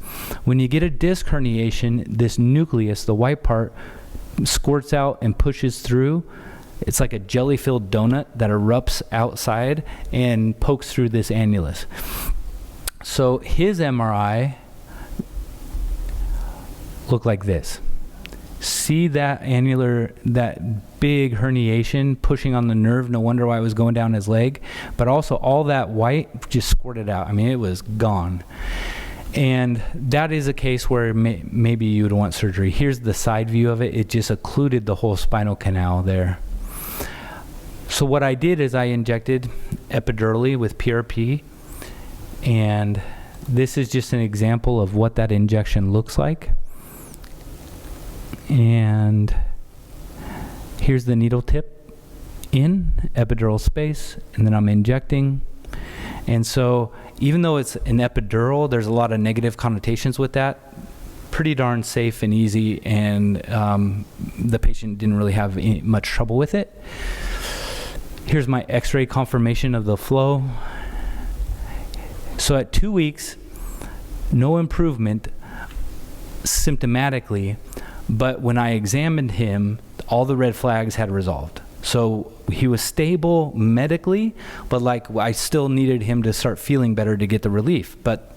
When you get a disc herniation, this nucleus, the white part, squirts out and pushes through. It's like a jelly-filled donut that erupts outside and pokes through this annulus. So his MRI looked like this. See that that big herniation pushing on the nerve? No wonder why it was going down his leg. But also all that white just squirted out. I mean, it was gone. And that is a case where maybe you would want surgery. Here's the side view of it. It just occluded the whole spinal canal there. So what I did is I injected epidurally with PRP, and this is just an example of what that injection looks like. And here's the needle tip in epidural space, and then I'm injecting. And so even though it's an epidural, there's a lot of negative connotations with that. Pretty darn safe and easy, and the patient didn't really have much trouble with it. Here's my x-ray confirmation of the flow. So at 2 weeks, no improvement symptomatically, but when I examined him, all the red flags had resolved. So he was stable medically, but I still needed him to start feeling better to get the relief. But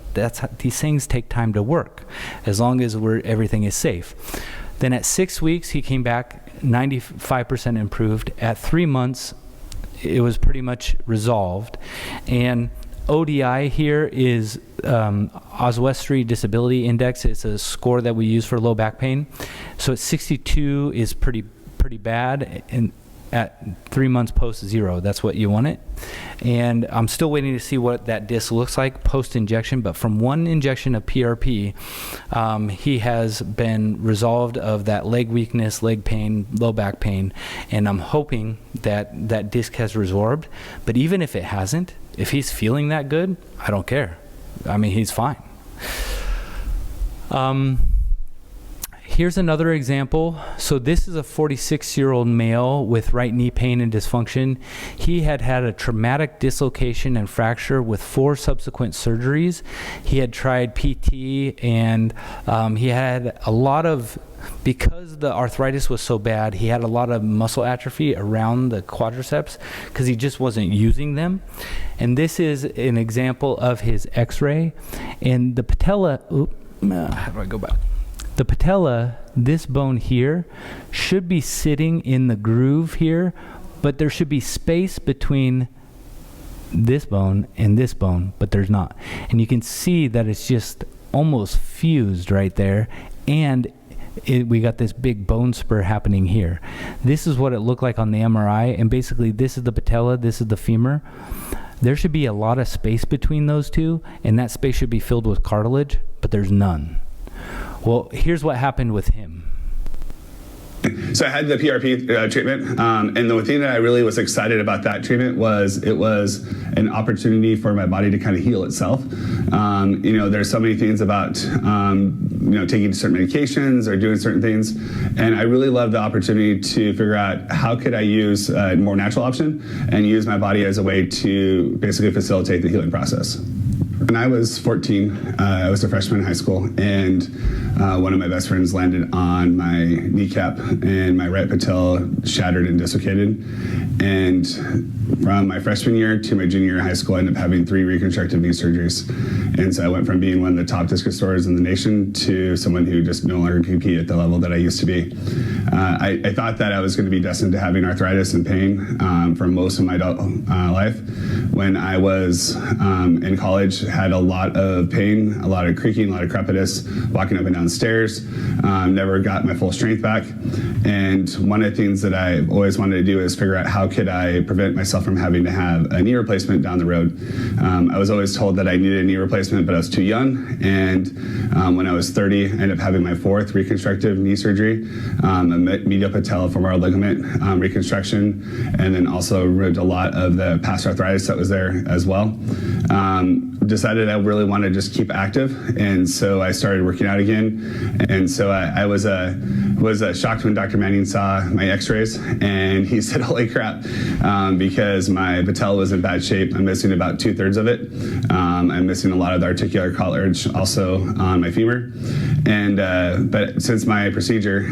these things take time to work, as long as everything is safe. Then at 6 weeks, he came back 95% improved. At 3 months, it was pretty much resolved. And ODI here is Oswestry Disability Index. It's a score that we use for low back pain. So at 62 is pretty bad, and at 3 months post 0, that's what you want it. And I'm still waiting to see what that disc looks like post injection, but from 1 injection of PRP, he has been resolved of that leg weakness, leg pain, low back pain, and I'm hoping that that disc has resorbed. But even if it hasn't, if he's feeling that good, I don't care. I mean, he's fine. Here's another example. So this is a 46-year-old male with right knee pain and dysfunction. He had had a traumatic dislocation and fracture with 4 subsequent surgeries. He had tried PT, and he had a lot of because the arthritis was so bad, he had a lot of muscle atrophy around the quadriceps because he just wasn't using them. And this is an example of his x-ray. And the patella, how do I go back? The patella, this bone here, should be sitting in the groove here, but there should be space between this bone and this bone, but there's not. And you can see that it's just almost fused right there, and we got this big bone spur happening here. This is what it looked like on the MRI, and basically this is the patella, this is the femur. There should be a lot of space between those two, and that space should be filled with cartilage, but there's none. Well, here's what happened with him. So I had the PRP treatment, and the thing that I really was excited about that treatment was it was an opportunity for my body to kind of heal itself. There's so many things about taking certain medications or doing certain things, and I really loved the opportunity to figure out how could I use a more natural option and use my body as a way to basically facilitate the healing process. When I was 14, I was a freshman in high school, and one of my best friends landed on my kneecap, and my right patella shattered and dislocated. And from my freshman year to my junior year in high school, I ended up having 3 reconstructive knee surgeries. And so I went from being one of the top disc restorers in the nation to someone who just no longer compete at the level that I used to be. I thought that I was going to be destined to having arthritis and pain for most of my adult life. When I was in college, had a lot of pain, a lot of creaking, a lot of crepitus, walking up and down stairs, never got my full strength back. And one of the things that I always wanted to do is figure out how could I prevent myself from having to have a knee replacement down the road. I was always told that I needed a knee replacement, but I was too young. And when I was 30, I ended up having my 4th reconstructive knee surgery, a medial patellofemoral ligament reconstruction, and then also removed a lot of the past arthritis that was there as well. Decided I really wanted to just keep active, and so I started working out again. And so I was shocked when Dr. Manning saw my x-rays, and he said, holy crap, because my patella was in bad shape. I'm missing about 2/3 of it. I'm missing a lot of the articular cartilage also on my femur. And but since my procedure,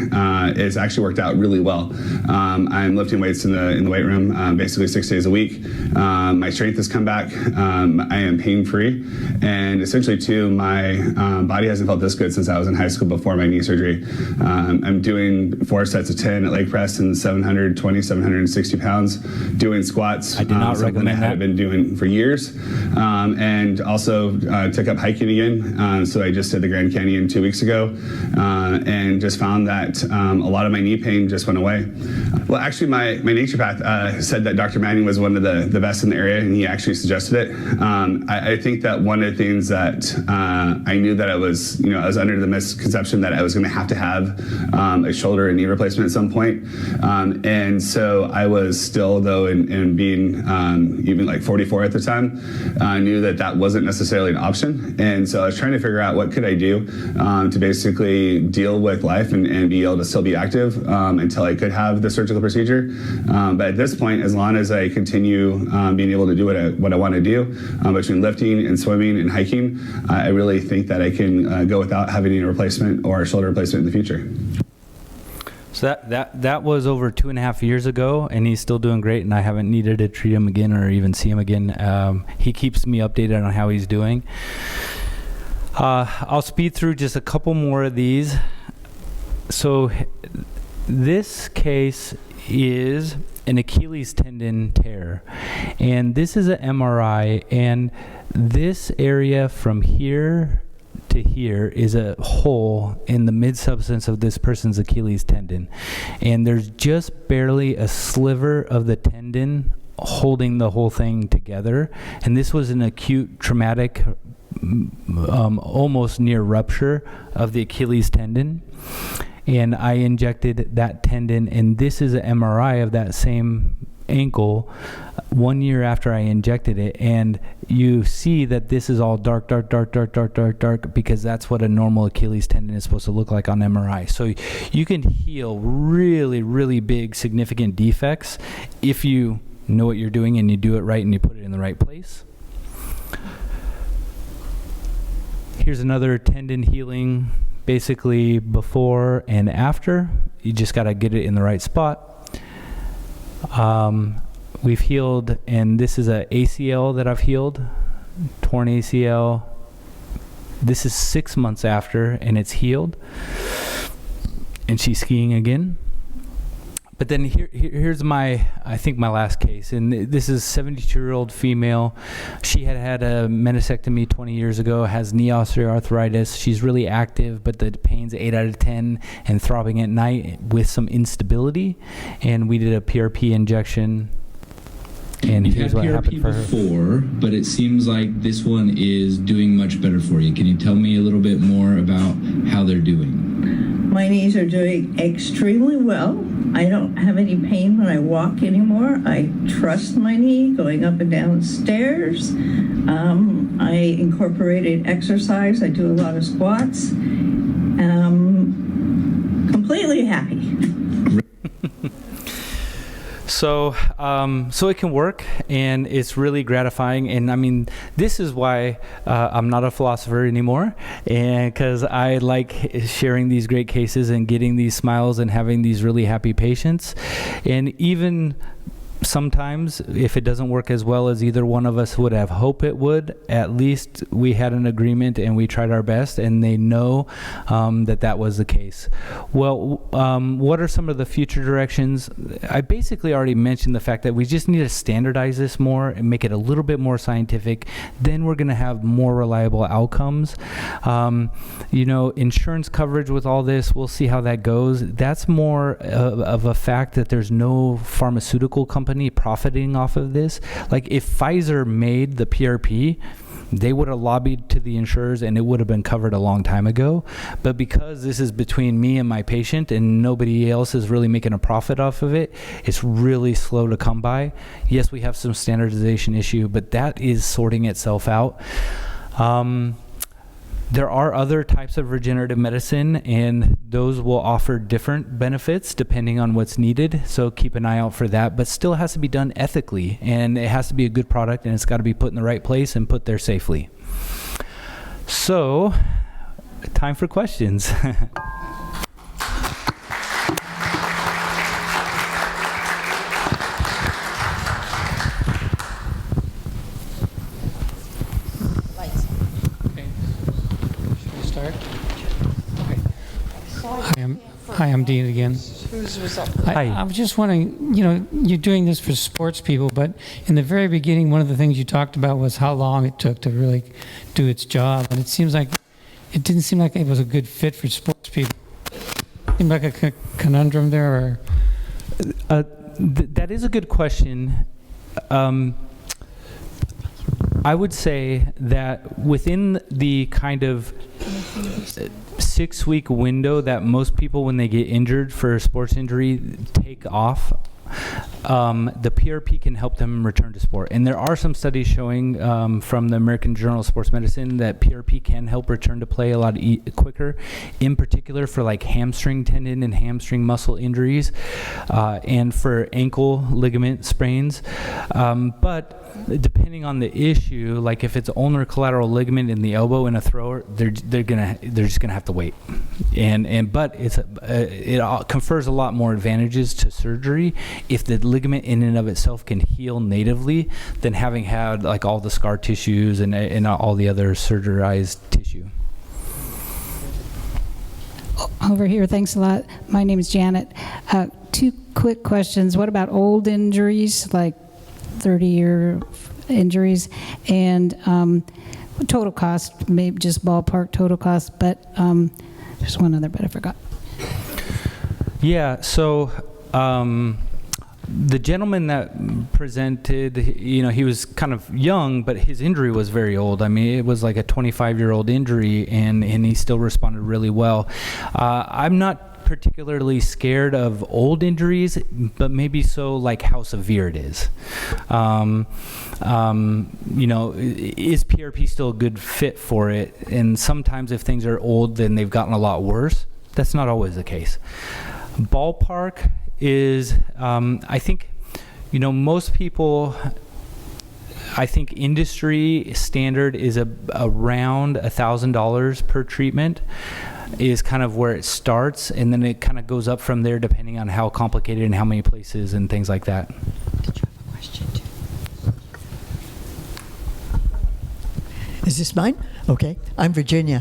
it's actually worked out really well. I'm lifting weights in the weight room basically 6 days a week. My strength has come back. I am pain-free. And essentially, too, my body hasn't felt this good since I was in high school before my knee surgery. I'm doing 4 sets of 10 at leg press and 720, 760 pounds, doing squats. I do not recommend that. I've been doing for years. And also took up hiking again. So I just did the Grand Canyon 2 weeks ago and just found that a lot of my knee pain just went away. Well, actually, my naturopath said that Dr. Manning was one of the best in the area, and he actually suggested it. I think that one of the things that I knew that I was under the misconception that I was going to have a shoulder and knee replacement at some point. And so I was still, though, in being even like 44 at the time, I knew that wasn't necessarily an option. And so I was trying to figure out what could I do to basically deal with life and be able to still be active until I could have the surgical procedure. But at this point, as long as I continue being able to do what I want to do between lifting and swimming and hiking, I really think that I can go without having a replacement or a shoulder replacement in the future. So that was over 2.5 years ago, and he's still doing great, and I haven't needed to treat him again or even see him again. He keeps me updated on how he's doing. I'll speed through just a couple more of these. So this case is an Achilles tendon tear, and this is an MRI, and this area from here to here is a hole in the mid-substance of this person's Achilles tendon, and there's just barely a sliver of the tendon holding the whole thing together. And this was an acute traumatic almost near rupture of the Achilles tendon, and I injected that tendon, and this is an MRI of that same ankle 1 year after I injected it, and you see that this is all dark, because that's what a normal Achilles tendon is supposed to look like on MRI. So you can heal really, really big, significant defects if you know what you're doing and you do it right and you put it in the right place. Here's another tendon healing basically before and after. You just got to get it in the right spot. We've healed, and this is a ACL that I've healed, torn ACL. This is 6 months after, and it's healed. And she's skiing again. But then here's I think my last case, and this is a 72-year-old female. She had a meniscectomy 20 years ago, has knee osteoarthritis. She's really active, but the pain's 8 out of 10 and throbbing at night with some instability. And we did a PRP injection. And You've here's had what PRP happened for her. before, but it seems like this one is doing much better for you. Can you tell me a little bit more about how they're doing? My knees are doing extremely well. I don't have any pain when I walk anymore. I trust my knee going up and down stairs. I incorporated exercise. I do a lot of squats. Completely happy. So it can work, and it's really gratifying. And I mean, this is why I'm not a philosopher anymore, and because I like sharing these great cases and getting these smiles and having these really happy patients. And even sometimes if it doesn't work as well as either one of us would have hoped it would, at least we had an agreement and we tried our best, and they know that was the case. Well, what are some of the future directions? I basically already mentioned the fact that we just need to standardize this more and make it a little bit more scientific. Then we're going to have more reliable outcomes. Insurance coverage with all this, we'll see how that goes. That's more of a fact that there's no pharmaceutical company profiting off of this. Like if Pfizer made the PRP, they would have lobbied to the insurers and it would have been covered a long time ago. But because this is between me and my patient and nobody else is really making a profit off of it, it's really slow to come by. Yes, we have some standardization issue, but that is sorting itself out. There are other types of regenerative medicine, and those will offer different benefits depending on what's needed. So keep an eye out for that, but still has to be done ethically, and it has to be a good product, and it's got to be put in the right place and put there safely. So, time for questions. Hi, I'm Dean again. Hi. I was just wondering, you're doing this for sports people, but in the very beginning, one of the things you talked about was how long it took to really do its job, and it didn't seem like it was a good fit for sports people. Seemed like a conundrum there, or? That is a good question. I would say that within the kind of 6-week window that most people, when they get injured for a sports injury, take off, the PRP can help them return to sport. And there are some studies showing from the American Journal of Sports Medicine that PRP can help return to play a lot quicker, in particular for like hamstring tendon and hamstring muscle injuries, and for ankle ligament sprains. But depending on the issue, like if it's ulnar collateral ligament in the elbow in a thrower, they're just gonna have to wait. But it confers a lot more advantages to surgery if the ligament in and of itself can heal natively than having had like all the scar tissues and all the other surgerized tissue. Over here, thanks a lot. My name is Janet. 2 quick questions. What about old injuries, like 30-year injuries, and total cost, maybe just ballpark total cost, but there's one other, but I forgot. Yeah, so the gentleman that presented, he was kind of young, but his injury was very old. I mean, it was like a 25-year-old injury, and he still responded really well. I'm not particularly scared of old injuries, but maybe so like how severe it is. Is PRP still a good fit for it? And sometimes if things are old, then they've gotten a lot worse. That's not always the case. Ballpark is, I think, most people I think industry standard is around $1,000 per treatment is kind of where it starts, and then it kind of goes up from there depending on how complicated and how many places and things like that. Did you have a question too? Is this mine? Okay. I'm Virginia.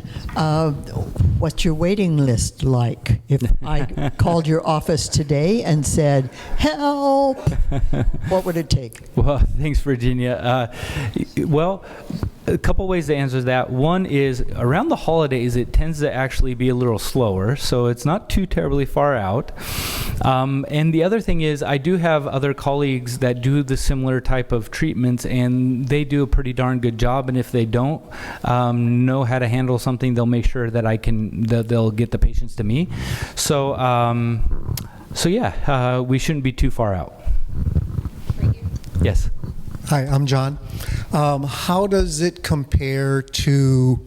What's your waiting list like? If I called your office today and said, help, what would it take? Well, thanks, Virginia. Well, a couple ways to answer that. One is around the holidays, it tends to actually be a little slower, so it's not too terribly far out. And the other thing is I do have other colleagues that do the similar type of treatments, and they do a pretty darn good job. And if they don't know how to handle something, they'll make sure that they'll get the patients to me. So, we shouldn't be too far out. Yes. Hi, I'm John. How does it compare to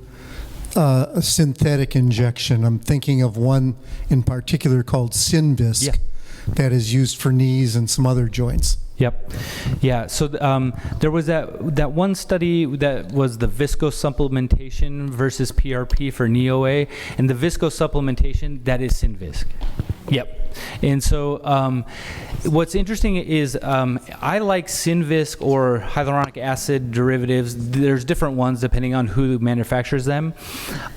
a synthetic injection? I'm thinking of one in particular called Synvisc that is used for knees and some other joints. Yep. Yeah. So there was that one study that was the viscosupplementation versus PRP for knee OA, and the viscosupplementation, that is Synvisc. Yep. And so what's interesting is I like Synvisc or hyaluronic acid derivatives. There's different ones depending on who manufactures them.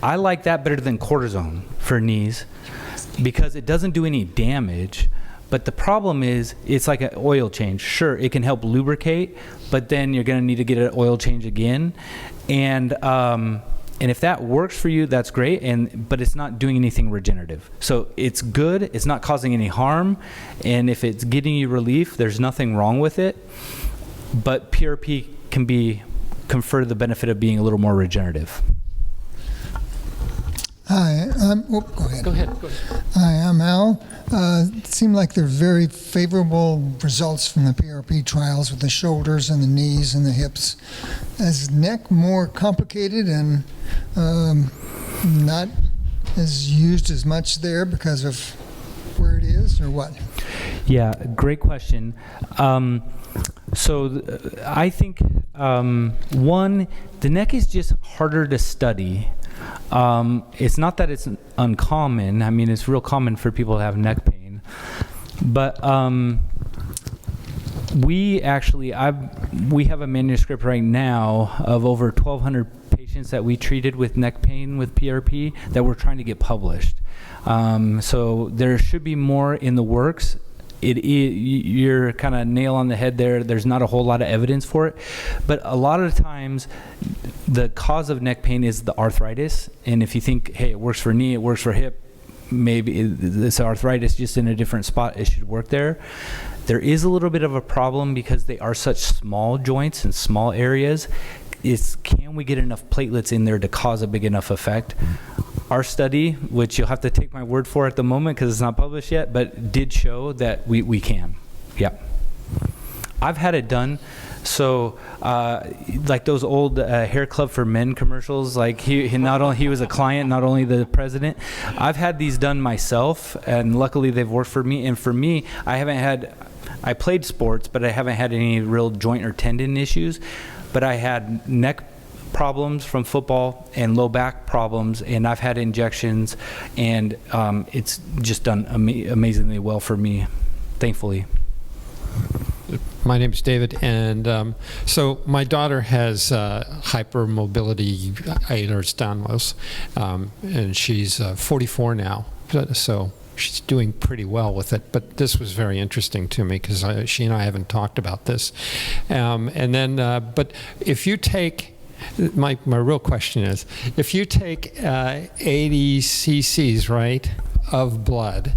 I like that better than cortisone for knees because it doesn't do any damage. But the problem is it's like an oil change. Sure, it can help lubricate, but then you're going to need to get an oil change again. And if that works for you, that's great. But it's not doing anything regenerative. So it's good. It's not causing any harm. And if it's getting you relief, there's nothing wrong with it. But PRP can confer the benefit of being a little more regenerative. Hi, go ahead. Hi, I'm Al. It seemed like there are very favorable results from the PRP trials with the shoulders and the knees and the hips. Is neck more complicated and not as used as much there because of where it is, or what? Yeah, great question. So I think, one, the neck is just harder to study. It's not that it's uncommon. I mean, it's real common for people to have neck pain. But we have a manuscript right now of over 1,200 patients that we treated with neck pain with PRP that we're trying to get published. So there should be more in the works. You're kind of nail on the head there. There's not a whole lot of evidence for it, but a lot of the times the cause of neck pain is the arthritis. And if you think, hey, it works for knee, it works for hip, maybe this arthritis just in a different spot, it should work there. There is a little bit of a problem because they are such small joints and small areas. Can we get enough platelets in there to cause a big enough effect? Our study, which you'll have to take my word for at the moment because it's not published yet, but did show that we can. Yeah. I've had it done. So like those old hair club for men commercials, like he was a client, not only the president. I've had these done myself, and luckily they've worked for me. And for me, I played sports, but I haven't had any real joint or tendon issues. But I had neck problems from football and low back problems, and I've had injections, and it's just done amazingly well for me, thankfully. My name is David, and so my daughter has hypermobility Ehlers-Danlos, and she's 44 now, so she's doing pretty well with it. But this was very interesting to me because she and I haven't talked about this. But if you take, my real question is, if you take 80 cc's, right, of blood,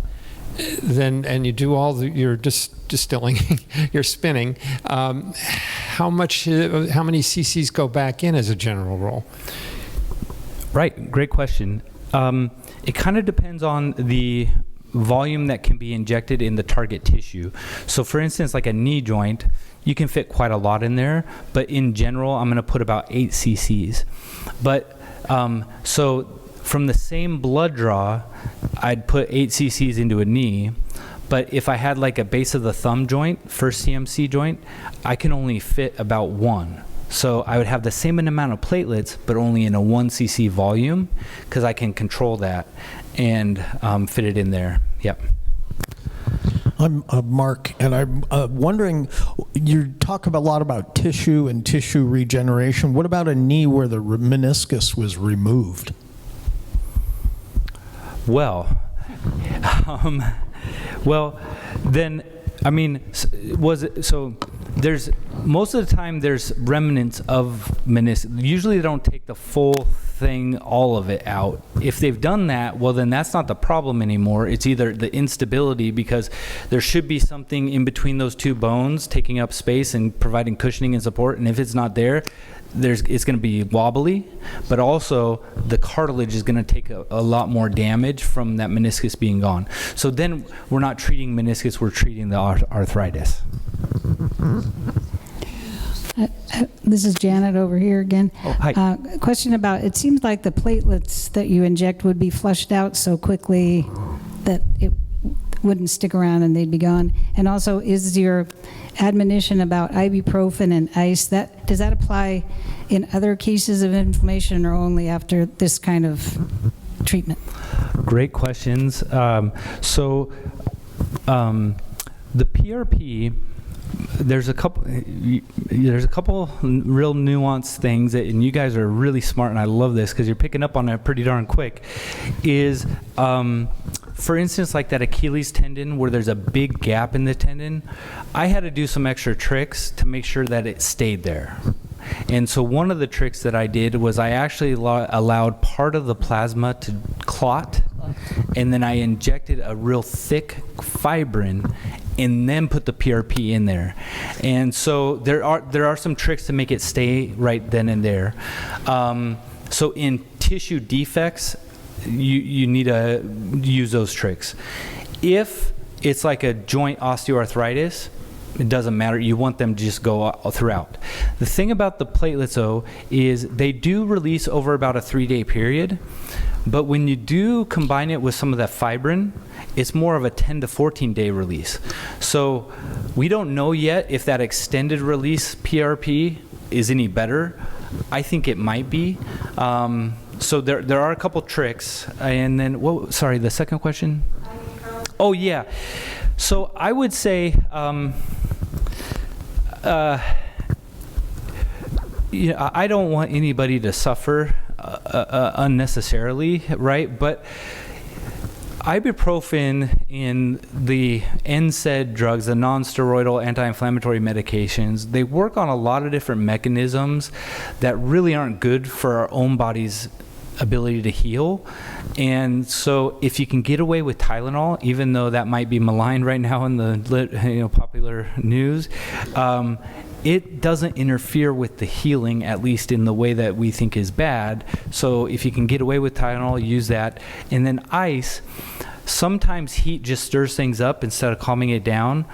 and you do all your distilling, your spinning, how many cc's go back in as a general rule? Right, great question. It kind of depends on the volume that can be injected in the target tissue. So for instance, like a knee joint, you can fit quite a lot in there, but in general, I'm going to put about 8 cc's. But so from the same blood draw, I'd put 8 cc's into a knee. But if I had like a base of the thumb joint, first CMC joint, I can only fit about 1. So I would have the same amount of platelets, but only in a 1 cc volume, because I can control that and fit it in there. Yep. I'm Mark, and I'm wondering, you talk a lot about tissue and tissue regeneration. What about a knee where the meniscus was removed? Well, then, I mean, was it, so there's, most of the time there's remnants of meniscus. Usually they don't take the full thing, all of it out. If they've done that, well, then that's not the problem anymore. It's either the instability, because there should be something in between those two bones taking up space and providing cushioning and support. And if it's not there, it's going to be wobbly, but also the cartilage is going to take a lot more damage from that meniscus being gone. So then we're not treating meniscus, we're treating the arthritis. This is Janet over here again. Oh, hi. Question about, it seems like the platelets that you inject would be flushed out so quickly that it wouldn't stick around and they'd be gone. And also, is your admonition about ibuprofen and ice, does that apply in other cases of inflammation or only after this kind of treatment? Great questions. The PRP, there's a couple real nuanced things that, and you guys are really smart, and I love this because you're picking up on it pretty darn quick, is for instance, like that Achilles tendon where there's a big gap in the tendon, I had to do some extra tricks to make sure that it stayed there. And so one of the tricks that I did was I actually allowed part of the plasma to clot, and then I injected a real thick fibrin and then put the PRP in there. And so there are some tricks to make it stay right then and there. So in tissue defects, you need to use those tricks. If it's like a joint osteoarthritis, it doesn't matter. You want them to just go throughout. The thing about the platelets, though, is they do release over about a 3-day period. But when you do combine it with some of that fibrin, it's more of a 10 to 14-day release. So we don't know yet if that extended release PRP is any better. I think it might be. So there are a couple tricks. And then, sorry, the second question? Oh, yeah. So I would say, I don't want anybody to suffer unnecessarily, right? But ibuprofen in the NSAID drugs, the non-steroidal anti-inflammatory medications, they work on a lot of different mechanisms that really aren't good for our own body's ability to heal. And so if you can get away with Tylenol, even though that might be maligned right now in the popular news, it doesn't interfere with the healing, at least in the way that we think is bad. So if you can get away with Tylenol, use that. And then ice, sometimes heat just stirs things up instead of calming it down.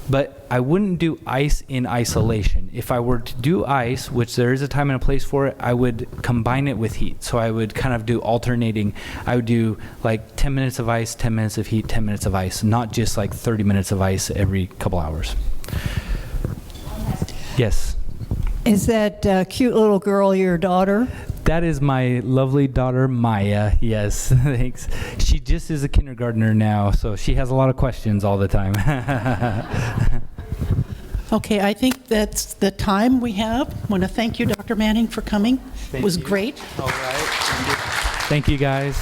But I wouldn't do ice in isolation. If I were to do ice, which there is a time and a place for it, I would combine it with heat. So I would kind of do alternating. I would do like 10 minutes of ice, 10 minutes of heat, 10 minutes of ice, not just like 30 minutes of ice every couple hours. Yes. Is that cute little girl your daughter? That is my lovely daughter, Maya. Yes, thanks. She just is a kindergartner now, so she has a lot of questions all the time. Okay, I think that's the time we have. I want to thank you, Dr. Manning, for coming. It was great. All right. Thank you, guys.